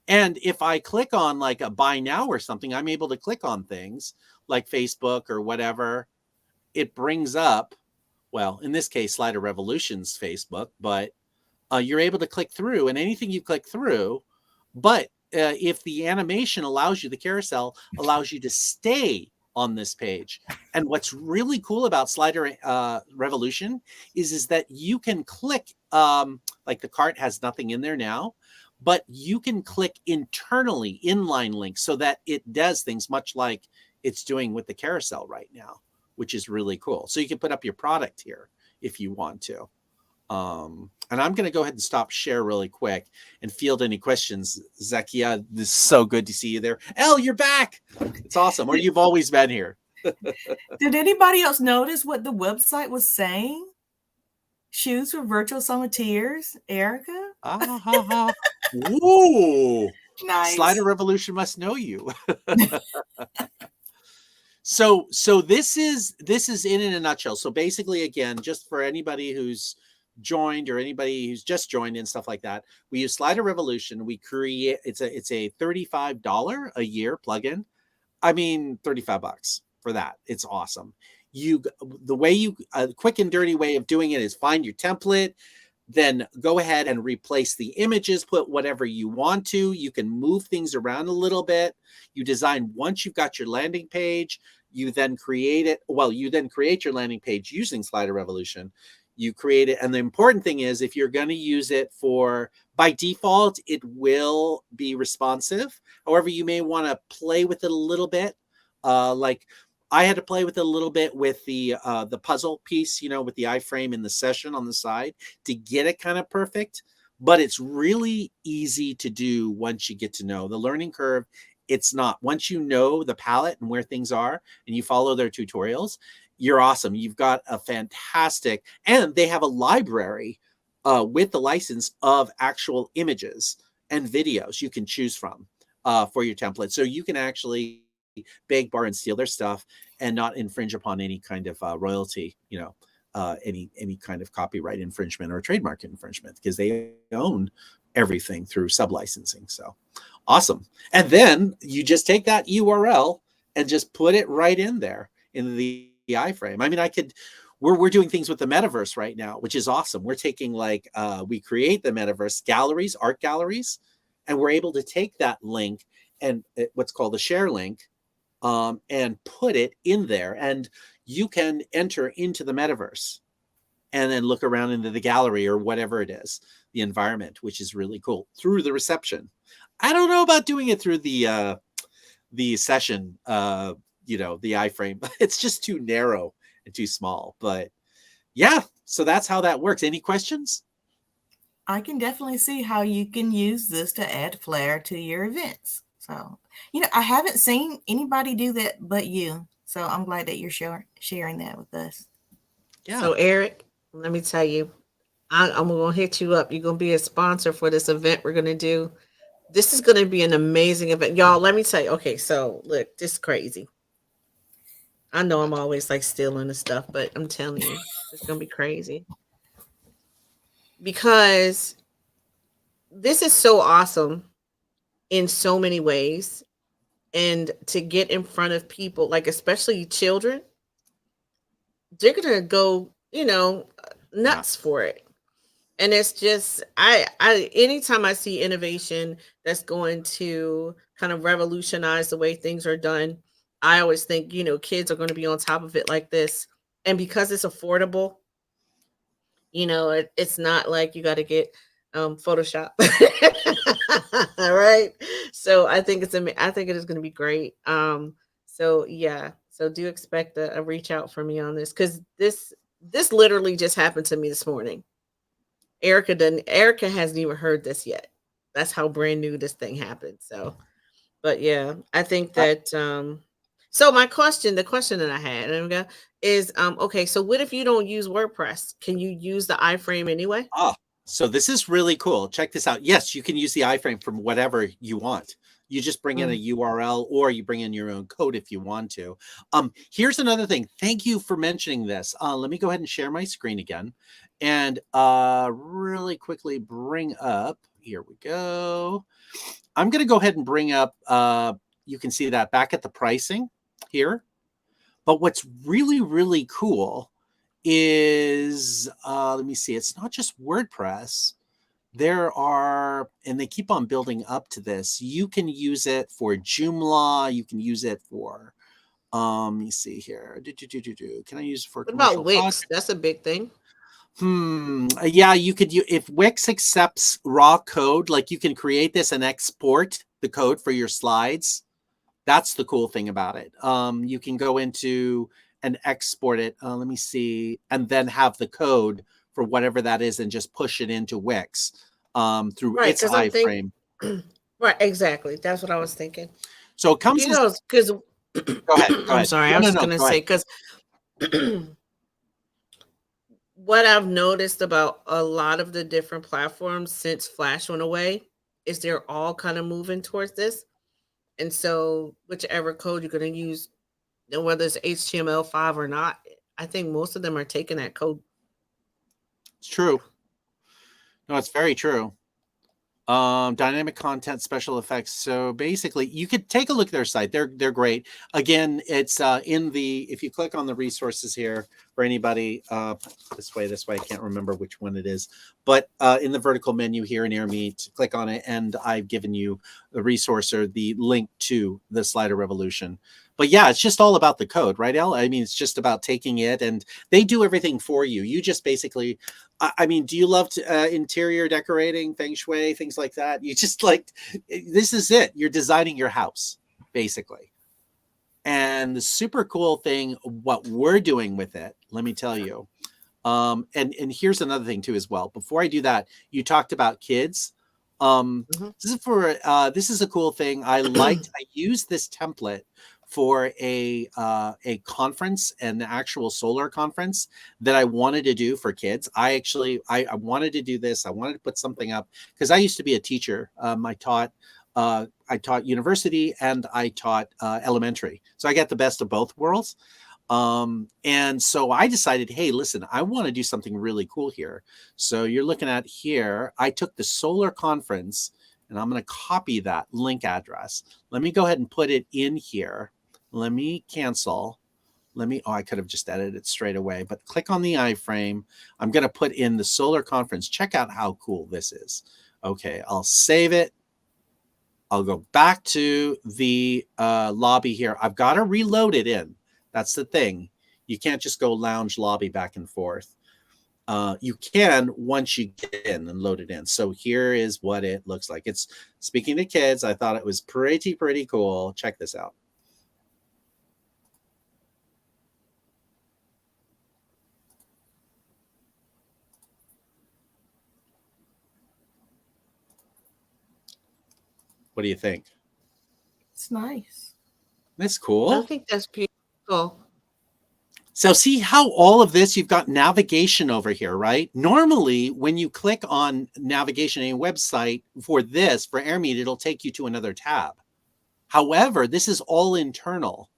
[SPEAKER 2] And if I click on like a buy now or something, I'm able to click on things like Facebook or whatever. It brings up, well, in this case, Slider Revolution's Facebook, but you're able to click through, and anything you click through, but if the animation allows you, the carousel allows you to stay on this page. And what's really cool about Slider Revolution is that you can click, like the cart has nothing in there now, but you can click internally inline links so that it does things much like it's doing with the carousel right now, which is really cool. So you can put up your product here if you want to. And I'm going to go ahead and stop share really quick and field any questions. Zakia, this is so good to see you there. Elle, you're back. It's awesome. Or you've always been here.
[SPEAKER 1] Did anybody else notice what the website was saying? Shoes for virtual sommeliers, Erica?
[SPEAKER 2] Ooh.
[SPEAKER 1] Nice.
[SPEAKER 2] Slider Revolution must know you. So this is in a nutshell. So basically, again, just for anybody who's joined or anybody who's just joined and stuff like that, we use Slider Revolution. We create it's a $35 a year plugin. I mean, $35 for that. It's awesome. The way a quick and dirty way of doing it is find your template, then go ahead and replace the images, put whatever you want to. You can move things around a little bit. You design once you've got your landing page, you then create it. Well, you then create your landing page using Slider Revolution. You create it. And the important thing is if you're going to use it by default, it will be responsive. However, you may want to play with it a little bit. Like I had to play with it a little bit with the puzzle piece, with the iframe in the session on the side to get it kind of perfect. But it's really easy to do once you get to know the learning curve. It's not. Once you know the palette and where things are and you follow their tutorials, you're awesome. You've got a fantastic, and they have a library with the license of actual images and videos you can choose from for your template. So you can actually beg, borrow, and steal their stuff and not infringe upon any kind of royalty, any kind of copyright infringement or trademark infringement, because they own everything through sub-licensing. So awesome. And then you just take that URL and just put it right in there in the iframe. I mean, we're doing things with the metaverse right now, which is awesome. We're taking we create the metaverse galleries, art galleries, and we're able to take that link and what's called a share link and put it in there. And you can enter into the metaverse and then look around into the gallery or whatever it is, the environment, which is really cool through the reception. I don't know about doing it through the session, the iframe. It's just too narrow and too small. But yeah, so that's how that works. Any questions?
[SPEAKER 1] I can definitely see how you can use this to add flair to your events. So, I haven't seen anybody do that but you. So I'm glad that you're sharing that with us.
[SPEAKER 2] Yeah.
[SPEAKER 3] So Eric, let me tell you, I'm going to hit you up. You're going to be a sponsor for this event we're going to do. This is going to be an amazing event. Y'all, let me tell you. Okay, so look, this is crazy. I know I'm always stealing the stuff, but I'm telling you, it's going to be crazy. Because this is so awesome in so many ways. And to get in front of people, especially children, they're going to go, nuts for it. And it's just I anytime I see innovation that's going to kind of revolutionize the way things are done, I always think, you know, kids are going to be on top of it like this. And because it's affordable, you know, it's not like you got to get Photoshop. All right. So I think I think it is going to be great. So yeah. So do expect a reach out from me on this, because this literally just happened to me this morning. Erica hasn't even heard this yet. That's how brand new this thing happened. So, but yeah, I think that so the question that I had is okay, so what if you don't use WordPress? Can you use the iframe anyway?
[SPEAKER 2] Ah, so this is really cool. Check this out. Yes, you can use the iframe from whatever you want. You just bring in a URL, or you bring in your own code if you want to. Here's another thing. Thank you for mentioning this. Let me go ahead and share my screen again, and really quickly bring up, here we go. I'm going to go ahead and bring up, you can see that back at the pricing here. But what's really, really cool is, let me see, it's not just WordPress. There are, and they keep on building up to this. You can use it for Joomla. You can use it for, let me see here. Can I use it for
[SPEAKER 3] What about
[SPEAKER 2] commercial
[SPEAKER 3] Wix?
[SPEAKER 2] projects?
[SPEAKER 3] That's a big thing.
[SPEAKER 2] Yeah, you could use, if Wix accepts raw code, like you can create this and export the code for your slides. That's the cool thing about it. You can go into and export it. Let me see, and then have the code for whatever that is, and just push it into Wix through
[SPEAKER 3] Right,
[SPEAKER 2] its
[SPEAKER 3] because I'm
[SPEAKER 2] iframe.
[SPEAKER 3] right, exactly. That's what I was thinking.
[SPEAKER 2] So it comes.
[SPEAKER 3] You know, because
[SPEAKER 2] Go ahead. Go
[SPEAKER 3] I'm
[SPEAKER 2] ahead.
[SPEAKER 3] sorry, I was just
[SPEAKER 2] No.
[SPEAKER 3] gonna
[SPEAKER 2] Go
[SPEAKER 3] say,
[SPEAKER 2] ahead.
[SPEAKER 3] because what I've noticed about a lot of the different platforms since Flash went away is they're all kind of moving towards this. And so whichever code you're going to use, and whether it's HTML5 or not, I think most of them are taking that code.
[SPEAKER 2] It's true. No, it's very true. Dynamic content, special effects. So basically, you could take a look at their site. They're great. Again, it's in the, if you click on the resources here for anybody, this way, I can't remember which one it is, but in the vertical menu here in Airmeet, click on it, and I've given you the resource or the link to the slider revolution. But yeah, it's just all about the code, right, Elle? I mean, it's just about taking it, and they do everything for you. You just basically, I mean, do you love interior decorating, feng shui, things like that? You just like, this is it. You're designing your house, basically. And the super cool thing, what we're doing with it, let me tell you. And here's another thing too, as well. Before I do that, you talked about kids. This is a cool thing. I used this template for a conference, an actual solar conference that I wanted to do for kids. I wanted to do this. I wanted to put something up because I used to be a teacher. I taught university and I taught elementary. So I got the best of both worlds. And so I decided, hey, listen, I want to do something really cool here. So you're looking at here, I took the solar conference and I'm going to copy that link address. Let me go ahead and put it in here. Let me cancel. I could have just edited it straight away, but click on the iframe. I'm going to put in the solar conference. Check out how cool this is. Okay, I'll save it. I'll go back to the lobby here. I've got to reload it in. That's the thing. You can't just go lounge lobby back and forth. You can once you get in and load it in. So here is what it looks like. It's speaking to kids. I thought it was pretty cool. Check this out. What do you think?
[SPEAKER 1] It's nice.
[SPEAKER 2] That's cool.
[SPEAKER 3] I think that's beautiful.
[SPEAKER 2] So see how all of this, you've got navigation over here, right? Normally, when you click on navigation in a website for this, for Airmeet, it'll take you to another tab. However, this is all internal.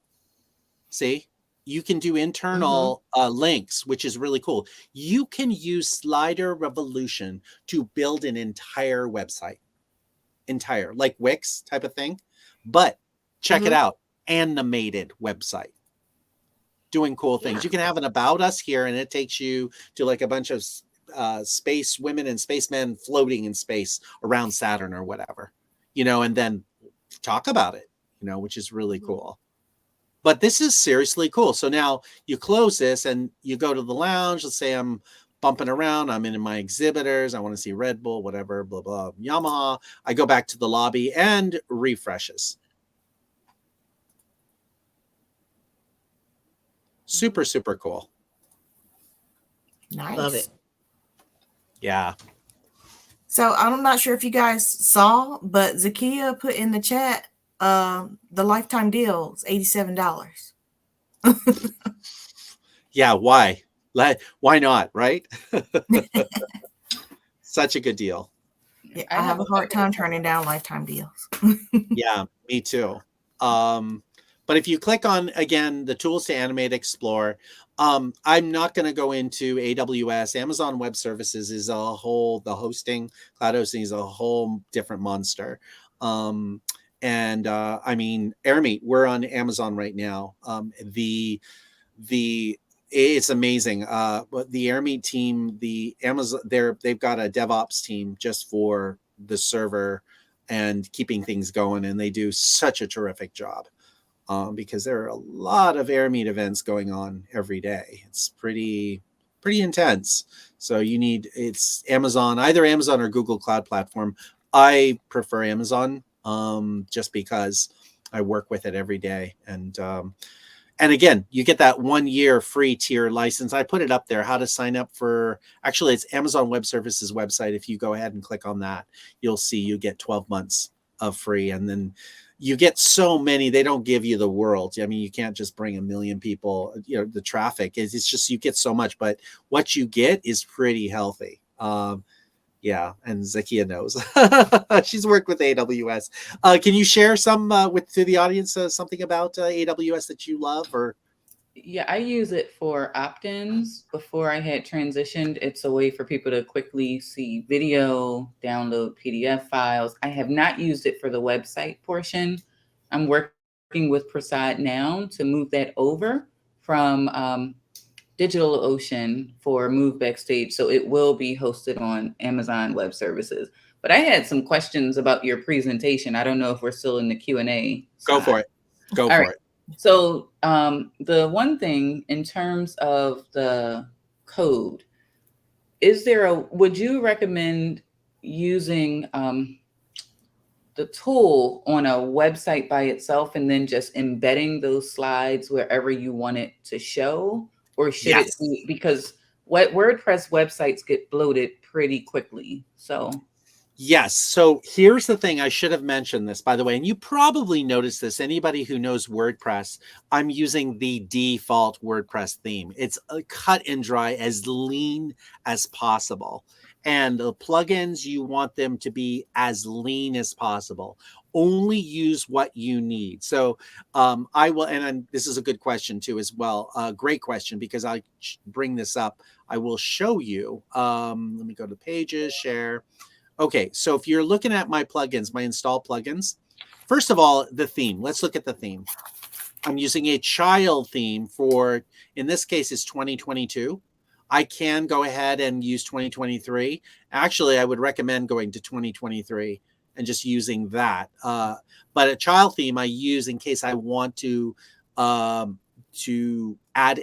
[SPEAKER 2] See, you can do internal links, which is really cool. You can use Slider Revolution to build an entire website, like Wix type of thing. But check it out, animated website. Doing cool things. You can have an about us here and it takes you to like a bunch of space women and spacemen floating in space around Saturn or whatever, you know, and then talk about it, you know, which is really cool. But this is seriously cool. So now you close this and you go to the lounge. Let's say I'm bumping around. I'm in my exhibitors. I want to see Red Bull, whatever, blah, blah, Yamaha. I go back to the lobby and refreshes. Super, super cool.
[SPEAKER 1] Nice.
[SPEAKER 3] Love it.
[SPEAKER 2] Yeah.
[SPEAKER 1] So I'm not sure if you guys saw, but Zakia put in the chat the lifetime deal is $87.
[SPEAKER 2] Yeah, why? Why not, right? Such a good deal.
[SPEAKER 1] Yeah, I have a hard time turning down lifetime deals.
[SPEAKER 2] Yeah, me too. But if you click on, again, the tools to animate, explore, I'm not going to go into AWS. Amazon Web Services is a whole, the hosting, cloud hosting is a whole different monster. I mean, Airmeet, we're on Amazon right now. It's amazing. But the Airmeet team, the Amazon, they've got a DevOps team just for the server and keeping things going, and they do such a terrific job. Because there are a lot of Airmeet events going on every day. It's pretty intense. So it's Amazon, either Amazon or Google Cloud Platform. I prefer Amazon just because I work with it every day. And again, you get that 1 year free tier license. I put it up there, how to sign up for, actually it's Amazon Web Services website. If you go ahead and click on that, you'll see you get 12 months of free. And then you get so many, they don't give you the world. I mean, you can't just bring 1 million people, you know, the traffic is, it's just, you get so much, but what you get is pretty healthy. Yeah. And Zakia knows. She's worked with AWS. Can you share some to the audience, something about AWS that you love? Or
[SPEAKER 5] Yeah, I use it for opt-ins. Before I had transitioned, it's a way for people to quickly see video, download PDF files. I have not used it for the website portion. I'm working with Prasad now to move that over from DigitalOcean for Move Backstage. So it will be hosted on Amazon Web Services. But I had some questions about your presentation. I don't know if we're still in the Q&A.
[SPEAKER 2] Go for it. Go for it.
[SPEAKER 5] So the one thing in terms of the code, would you recommend using the tool on a website by itself and then just embedding those slides wherever you want it to show? Or should it be, because WordPress websites get bloated pretty quickly. So
[SPEAKER 2] yes. So here's the thing. I should have mentioned this, by the way, and you probably noticed this. Anybody who knows WordPress, I'm using the default WordPress theme. It's a cut and dry, as lean as possible. And the plugins, you want them to be as lean as possible. Only use what you need. So I will, and this is a good question too as well. Great question, because I bring this up. I will show you. Let me go to Pages, Share. Okay, so if you're looking at my plugins, my install plugins, first of all, the theme. Let's look at the theme. I'm using a child theme for, in this case, it's 2022. I can go ahead and use 2023. Actually, I would recommend going to 2023 and just using that. But a child theme I use in case I want to add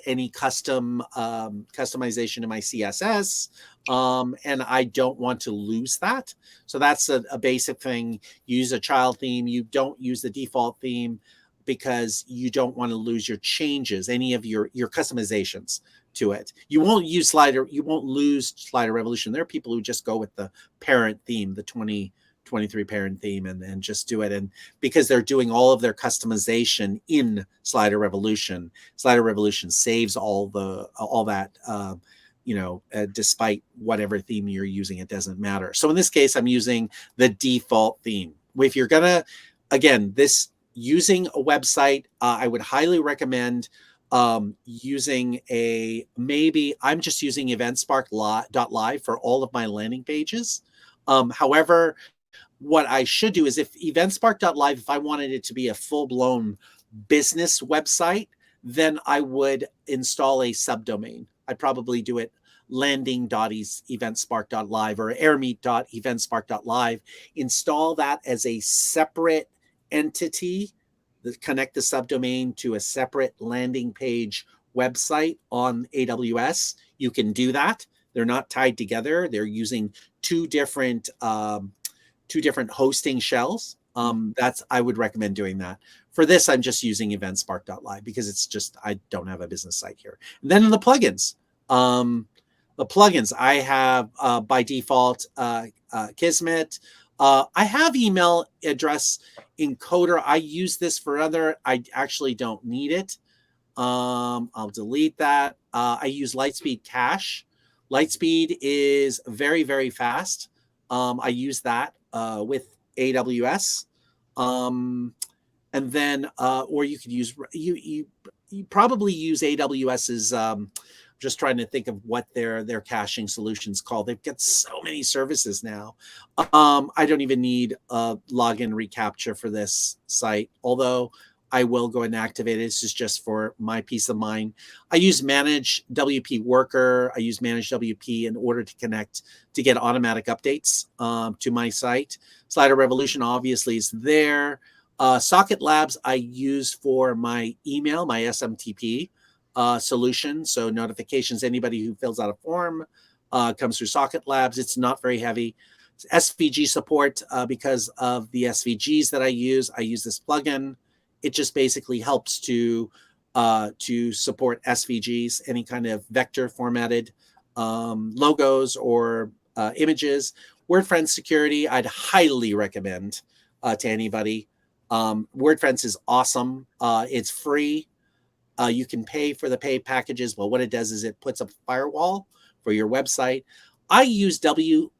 [SPEAKER 2] any customization to my CSS. And I don't want to lose that. So that's a basic thing. Use a child theme. You don't use the default theme because you don't want to lose your changes, any of your customizations to it. You won't use you won't lose Slider Revolution. There are people who just go with the parent theme, the 2023 parent theme, and just do it. And because they're doing all of their customization in Slider Revolution saves all that, despite whatever theme you're using, it doesn't matter. So in this case, I'm using the default theme. If you're gonna, again, using a website, I would highly recommend using I'm just using eventspark.live for all of my landing pages. However, what I should do is if eventspark.live, if I wanted it to be a full-blown business website, then I would install a subdomain. I'd probably do it landing.eventspark.live or airmeet.eventspark.live, install that as a separate entity, connect the subdomain to a separate landing page website on AWS. You can do that. They're not tied together. They're using two different hosting shells. I would recommend doing that. For this, I'm just using eventspark.live because it's just, I don't have a business site here. And then in the plugins, I have by default Kismet. I have email address encoder. I use this for other. I actually don't need it. I'll delete that. I use Lightspeed Cache. Lightspeed is very, very fast. I use that with AWS. And then, or you could use, you probably use AWS's, just trying to think of what their caching solutions called. They've got so many services now. I don't even need a login recapture for this site, although I will go and activate it. This is just for my peace of mind. I use Manage WP Worker. I use Manage WP in order to connect to get automatic updates to my site. Slider Revolution obviously is there. Socket Labs I use for my email, my SMTP solution. So notifications, anybody who fills out a form comes through Socket Labs. It's not very heavy. SVG support, because of the SVGs that I use this plugin. It just basically helps to support SVGs, any kind of vector formatted logos or images. WordFence security, I'd highly recommend to anybody. WordFence is awesome. It's free. You can pay for the paid packages. Well, what it does is it puts up a firewall for your website. I use WP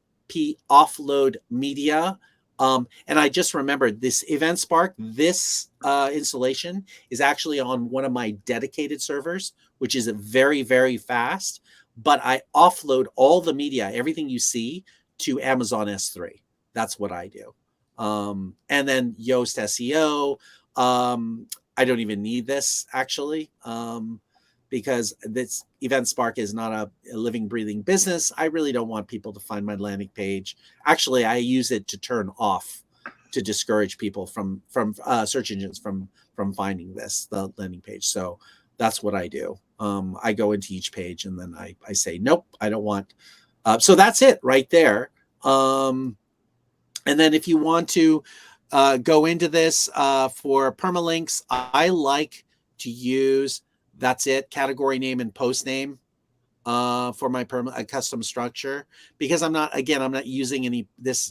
[SPEAKER 2] Offload Media. And I just remembered this EventSpark, this installation is actually on one of my dedicated servers, which is very, very fast. But I offload all the media, everything you see, to Amazon S3. That's what I do. And then Yoast SEO. I don't even need this actually, because this EventSpark is not a living, breathing business. I really don't want people to find my landing page. Actually, I use it to turn off, to discourage people from search engines from finding the landing page. So that's what I do. I go into each page and then I say, nope, I don't want. So that's it right there. And then if you want to go into this for permalinks, I like to use, that's it, category name and post name for my custom structure, because I'm not using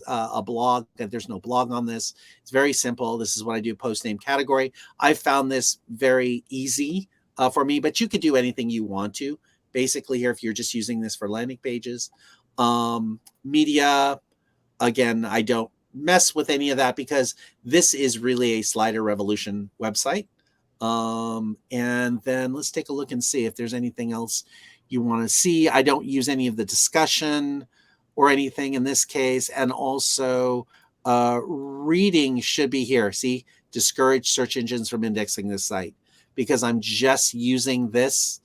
[SPEAKER 2] a blog. There's no blog on this. It's very simple. This is what I do, post name category. I found this very easy for me, but you could do anything you want to. Basically here, if you're just using this for landing pages. Media, again, I don't mess with any of that because this is really a Slider Revolution website. And then let's take a look and see if there's anything else you want to see. I don't use any of the discussion or anything in this case. And also reading should be here. See, discourage search engines from indexing this site, because I'm just using this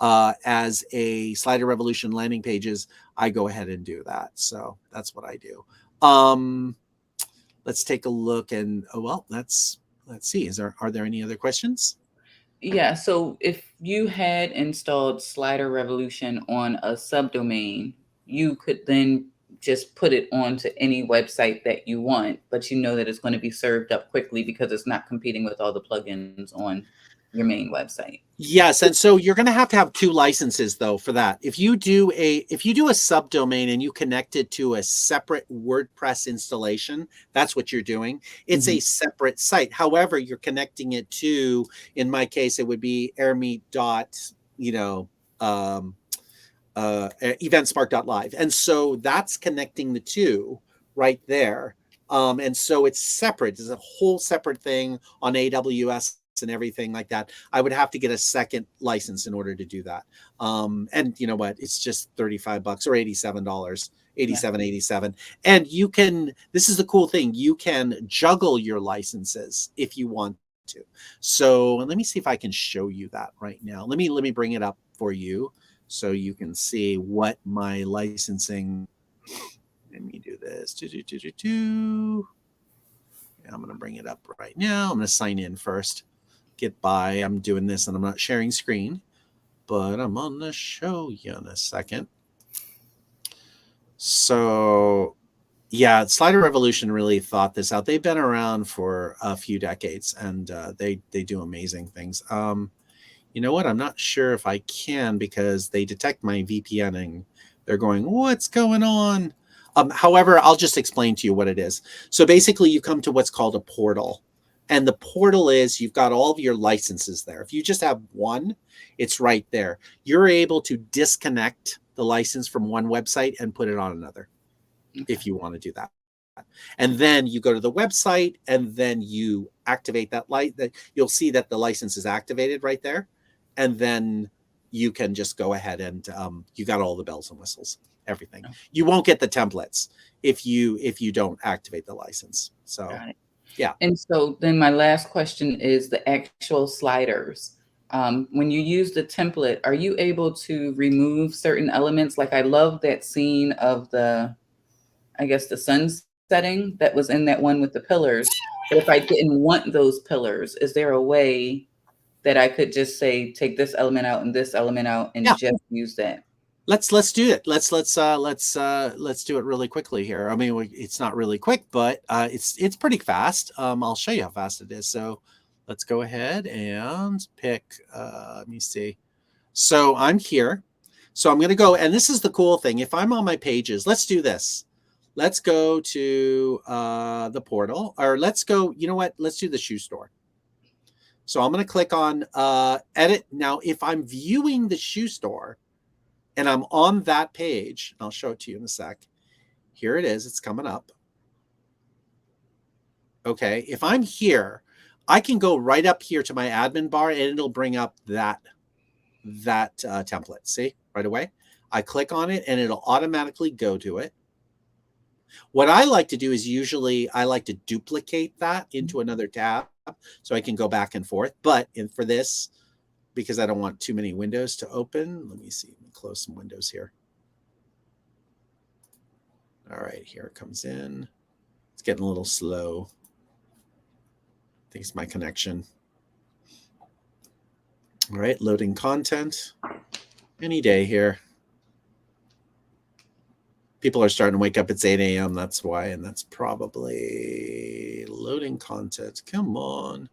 [SPEAKER 2] as a Slider Revolution landing pages. I go ahead and do that. So that's what I do. Let's take a look and let's see. Are there any other questions?
[SPEAKER 5] Yeah. So if you had installed Slider Revolution on a subdomain, you could then just put it onto any website that you want, but you know that it's going to be served up quickly because it's not competing with all the plugins on your main website.
[SPEAKER 2] Yes, and so you're going to have 2 licenses though for that. If you do a subdomain and you connect it to a separate WordPress installation, that's what you're doing. It's a separate site. However, you're connecting it to, in my case, it would be Airmeet eventspark.live, and so that's connecting the 2 right there. And so it's separate. It's a whole separate thing on AWS and everything like that. I would have to get a second license in order to do that. And you know what? It's just $35 or $87, $87. And you can, this is the cool thing. You can juggle your licenses if you want to. So let me see if I can show you that right now. Let me bring it up for you so you can see what my licensing. Let me do this. I'm going to bring it up right now. I'm going to sign in first. Get by. I'm doing this and I'm not sharing screen, but I'm on the show you in a second. So yeah, Slider Revolution really thought this out. They've been around for a few decades and they do amazing things. You know what? I'm not sure if I can because they detect my VPNing. They're going, what's going on? However, I'll just explain to you what it is. So basically you come to what's called a portal. And the portal is you've got all of your licenses there. If you just have one, it's right there. You're able to disconnect the license from one website and put it on another if you want to do that. And then you go to the website and then you activate that light. That you'll see that the license is activated right there. And then you can just go ahead and you got all the bells and whistles, everything. You won't get the templates if you don't activate the license. So yeah.
[SPEAKER 5] And so then my last question is the actual sliders. When you use the template, are you able to remove certain elements? Like I love that scene of the, I guess the sun setting that was in that one with the pillars. But if I didn't want those pillars, is there a way that I could just say, take this element out and this element out and just use that?
[SPEAKER 2] Let's do it. Let's do it really quickly here. I mean, it's not really quick, but it's pretty fast. I'll show you how fast it is. So let's go ahead and pick. Let me see. So I'm here. So I'm going to go, and this is the cool thing. If I'm on my pages, let's do this. Let's go to the portal, or let's go. You know what? Let's do the shoe store. So I'm going to click on edit. Now, if I'm viewing the shoe store, and I'm on that page, I'll show it to you in a sec. Here it is. It's coming up. Okay. If I'm here, I can go right up here to my admin bar and it'll bring up that template. See, right away. I click on it and it'll automatically go to it. What I like to do is usually I like to duplicate that into another tab so I can go back and forth. But for this, because I don't want too many windows to open. Let me see. Let me close some windows here. All right, here it comes in. It's getting a little slow. I think it's my connection. All right, loading content. Any day here. People are starting to wake up. It's 8 a.m. That's why, and that's probably loading content. Come on.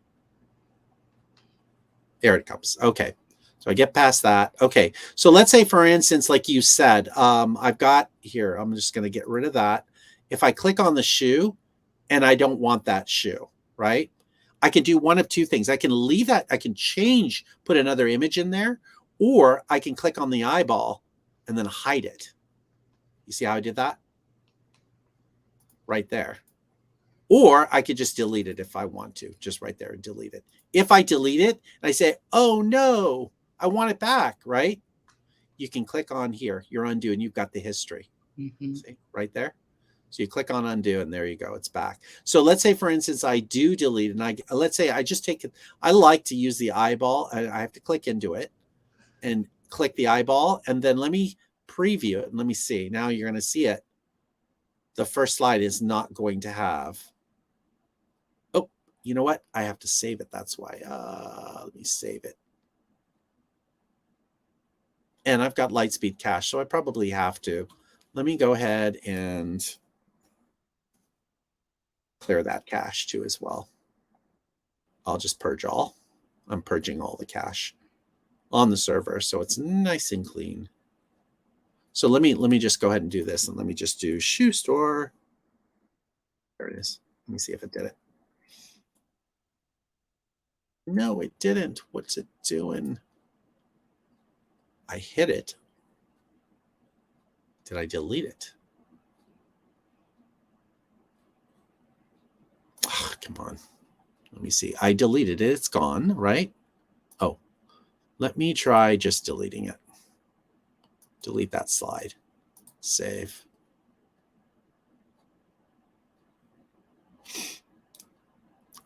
[SPEAKER 2] There it comes. Okay. So I get past that. Okay. So let's say, for instance, like you said, I've got here, I'm just going to get rid of that. If I click on the shoe and I don't want that shoe, right? I can do one of two things. I can leave that. I can change, put another image in there, or I can click on the eyeball and then hide it. You see how I did that? Right there. Or I could just delete it if I want to, just right there and delete it. If I delete it and I say, oh no, I want it back, right? You can click on here, your undo, and you've got the history. See, right there. So you click on undo and there you go, it's back. So let's say, for instance, I do delete and let's say I just take it. I like to use the eyeball. I have to click into it and click the eyeball. And then let me preview it and let me see. Now you're going to see it. The first slide is not going to have. Oh, you know what? I have to save it. That's why. Let me save it. And I've got Lightspeed cache, so I probably have to. Let me go ahead and clear that cache too as well. I'll just purge all. I'm purging all the cache on the server, so it's nice and clean. So let me just go ahead and do this, and let me just do shoe store. There it is. Let me see if it did it. No, it didn't. What's it doing? I hit it. Did I delete it? Oh, come on. Let me see. I deleted it. It's gone, right? Oh, let me try just deleting it. Delete that slide. Save.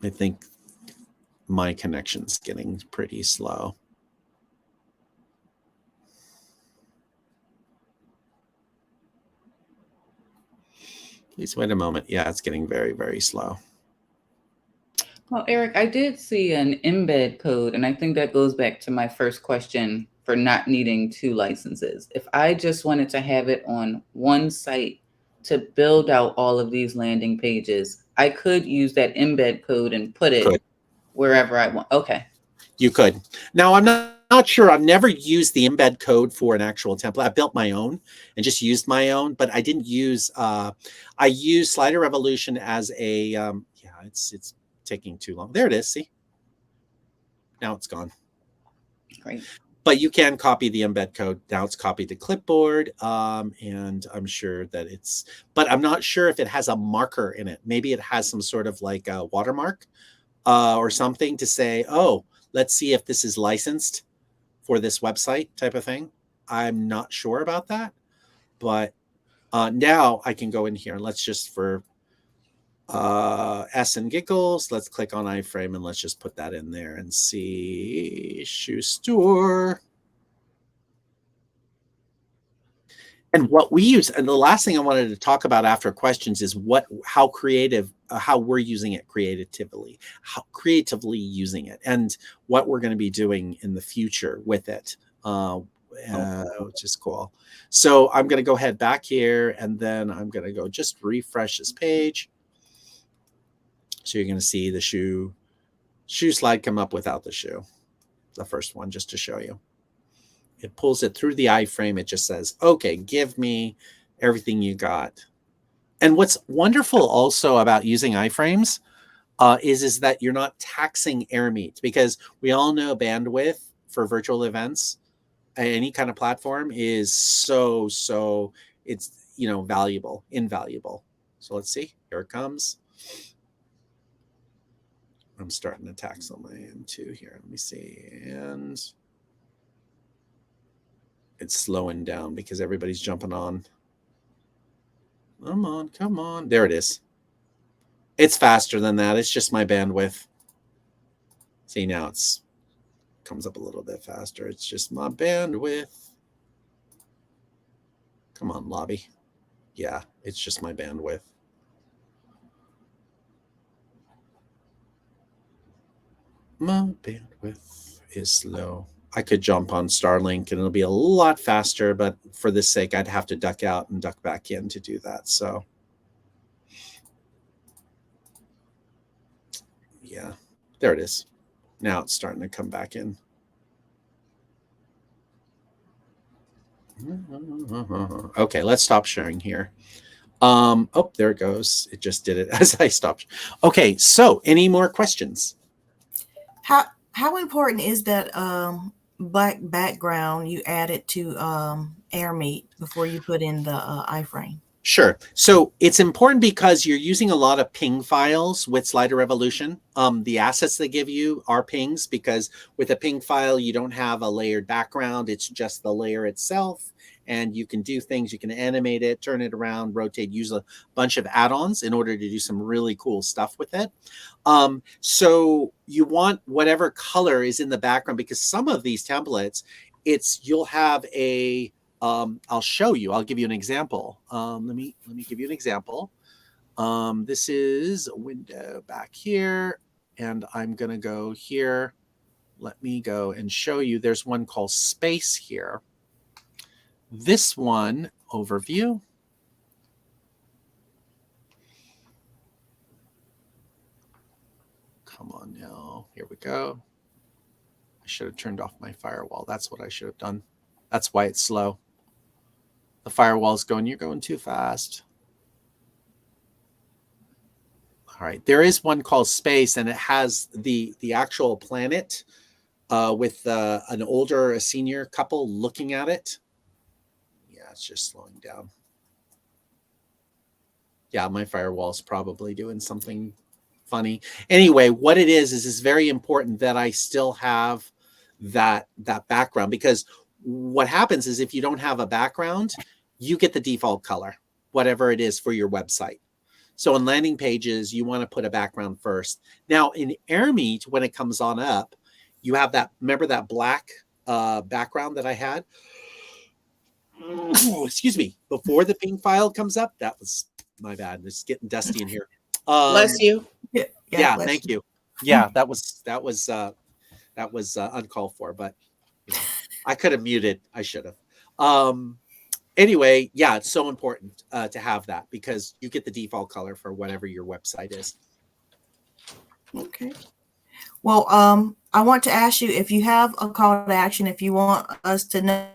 [SPEAKER 2] I think my connection's getting pretty slow. Please wait a moment. Yeah, it's getting very, very slow.
[SPEAKER 5] Well, Eric, I did see an embed code, and I think that goes back to my first question for not needing 2 licenses. If I just wanted to have it on one site to build out all of these landing pages, I could use that embed code and put it
[SPEAKER 2] Could.
[SPEAKER 5] wherever I want. Okay.
[SPEAKER 2] You could. Now, I'm not sure. I've never used the embed code for an actual template. I built my own and just used my own, but I didn't use, I used Slider Revolution as a, yeah, it's taking too long. There it is. See? Now it's gone.
[SPEAKER 5] Great.
[SPEAKER 2] But you can copy the embed code. Now it's copied to clipboard. And I'm sure that it's, but I'm not sure if it has a marker in it. Maybe it has some sort of like a watermark or something to say, oh, let's see if this is licensed for this website type of thing. I'm not sure about that, but now I can go in here and let's just for S and giggles, let's click on iframe and let's just put that in there and see shoe store. And what we use, and the last thing I wanted to talk about after questions is how creative, how we're using it creatively, how creatively using it, and what we're going to be doing in the future with it, which is cool. So I'm going to go head back here, and then I'm going to go just refresh this page. So you're going to see the shoe slide come up without the shoe, the first one, just to show you. It pulls it through the iframe. It just says, okay, give me everything you got. And what's wonderful also about using iframes is that you're not taxing Airmeet, because we all know bandwidth for virtual events, any kind of platform is so it's, invaluable. So let's see, here it comes. I'm starting to tax on my end too here. Let me see. And it's slowing down because everybody's jumping on. Come on. There it is. It's faster than that. It's just my bandwidth. See, now it's comes up a little bit faster. It's just my bandwidth. Come on, lobby. Yeah, it's just my bandwidth. My bandwidth is slow. I could jump on Starlink and it'll be a lot faster, but for this sake, I'd have to duck out and duck back in to do that. So yeah, there it is. Now it's starting to come back in. Okay, let's stop sharing here. Oh, there it goes. It just did it as I stopped. Okay, so any more questions?
[SPEAKER 1] How important is that black background you added to Airmeet before you put in the iframe?
[SPEAKER 2] Sure. So it's important because you're using a lot of ping files with Slider Revolution. The assets they give you are pings, because with a ping file, you don't have a layered background. It's just the layer itself. And you can do things, you can animate it, turn it around, rotate, use a bunch of add-ons in order to do some really cool stuff with it. So you want whatever color is in the background, because some of these templates, you'll have a, I'll show you, I'll give you an example. Let me give you an example. This is a window back here, and I'm going to go here. Let me go and show you. There's one called Space here. This one, overview. Come on now, here we go. I should have turned off my firewall. That's what I should have done. That's why it's slow. The firewall's going, you're going too fast. All right, there is one called Space, and it has the actual planet with an older, a senior couple looking at it. Yeah, it's just slowing down. Yeah, my firewall's probably doing something funny. Anyway, what it is it's very important that I still have that background, because what happens is if you don't have a background, you get the default color, whatever it is for your website. So in landing pages, you want to put a background first. Now in Airmeet, when it comes on up, you have that, remember that black background that I had? Oh, excuse me, before the ping file comes up, that was My bad. It's getting dusty in here.
[SPEAKER 3] Bless you.
[SPEAKER 2] Yeah,
[SPEAKER 1] bless
[SPEAKER 2] thank
[SPEAKER 1] you.
[SPEAKER 2] you. Yeah, that was uncalled for, but you know, I could have muted. I should have. Anyway, yeah, it's so important to have that because you get the default color for whatever your website is.
[SPEAKER 1] Okay. Well, I want to ask you if you have a call to action, if you want us to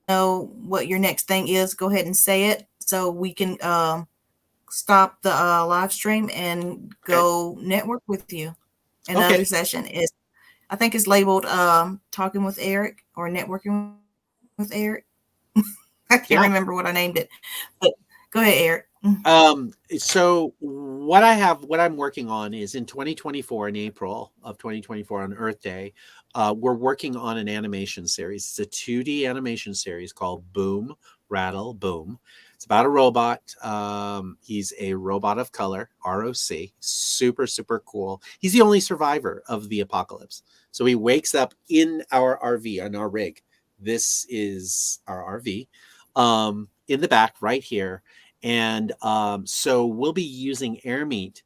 [SPEAKER 1] know what your next thing is, go ahead and say it so we can stop the live stream and go network with you. And the other session is, I think it's labeled talking with Eric or networking with Eric. I can't remember what I named it, but go ahead, Eric.
[SPEAKER 2] So what I'm working on is in 2024, in April of 2024 on Earth Day, we're working on an animation series. It's a 2D animation series called Boom, Rattle, Boom. It's about a robot. He's a robot of color, ROC, super, super cool. He's the only survivor of the apocalypse. So he wakes up in our RV, on our rig. This is our RV, in the back right here. And so we'll be using Airmeet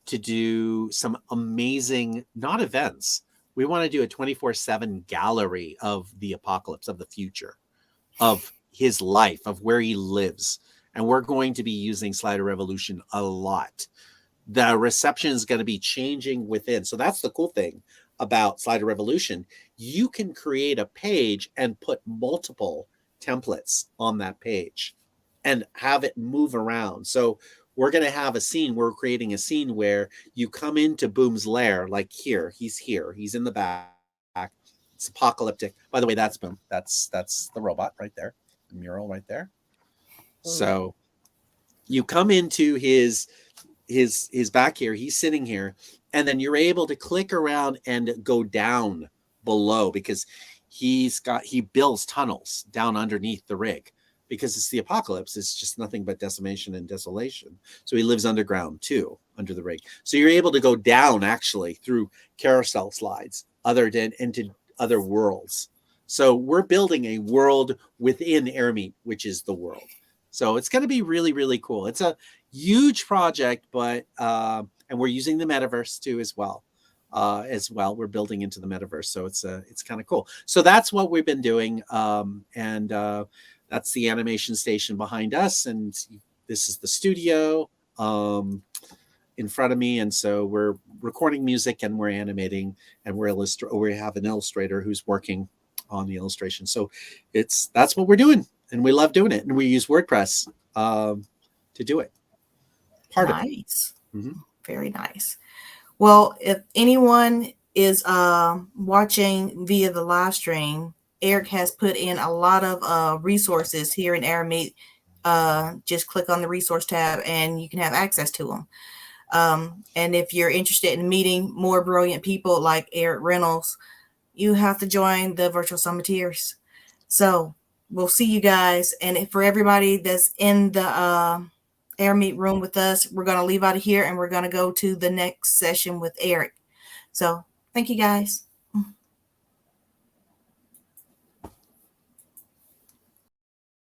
[SPEAKER 2] to do some amazing, not events. We want to do a 24/7 gallery of the apocalypse, of the future, of his life, of where he lives. And we're going to be using Slider Revolution a lot. The reception is going to be changing within. So that's the cool thing about Slider Revolution. You can create a page and put multiple templates on that page and have it move around. So we're going to have a scene. We're creating a scene where you come into Boom's lair, like here. He's in the back. It's apocalyptic. By the way, that's Boom. That's the robot right there, the mural right there. So you come into his back here. He's sitting here, and then you're able to click around and go down below because he builds tunnels down underneath the rig. Because it's the apocalypse, it's just nothing but decimation and desolation. So he lives underground too, under the rig. So you're able to go down actually through carousel slides into other worlds. So we're building a world within Airmeet, which is the world. So it's going to be really, really cool. It's a huge project, but and we're using the metaverse too as well. We're building into the metaverse, so it's kind of cool. So that's what we've been doing, and that's the animation station behind us, and this is the studio in front of me. And so we're recording music and we're animating, and we have an illustrator who's working on the illustration. So that's what we're doing, and we love doing it, and we use WordPress to do it. Part of it. Mm-hmm.
[SPEAKER 1] Very nice. Well, if anyone is watching via the live stream, Eric has put in a lot of resources here in Airmeet. Just click on the resource tab and you can have access to them. And if you're interested in meeting more brilliant people like Eric Reynolds, you have to join the Virtual Summiteers. So we'll see you guys. And for everybody that's in the Airmeet room with us, we're going to leave out of here and we're going to go to the next session with Eric. So thank you guys.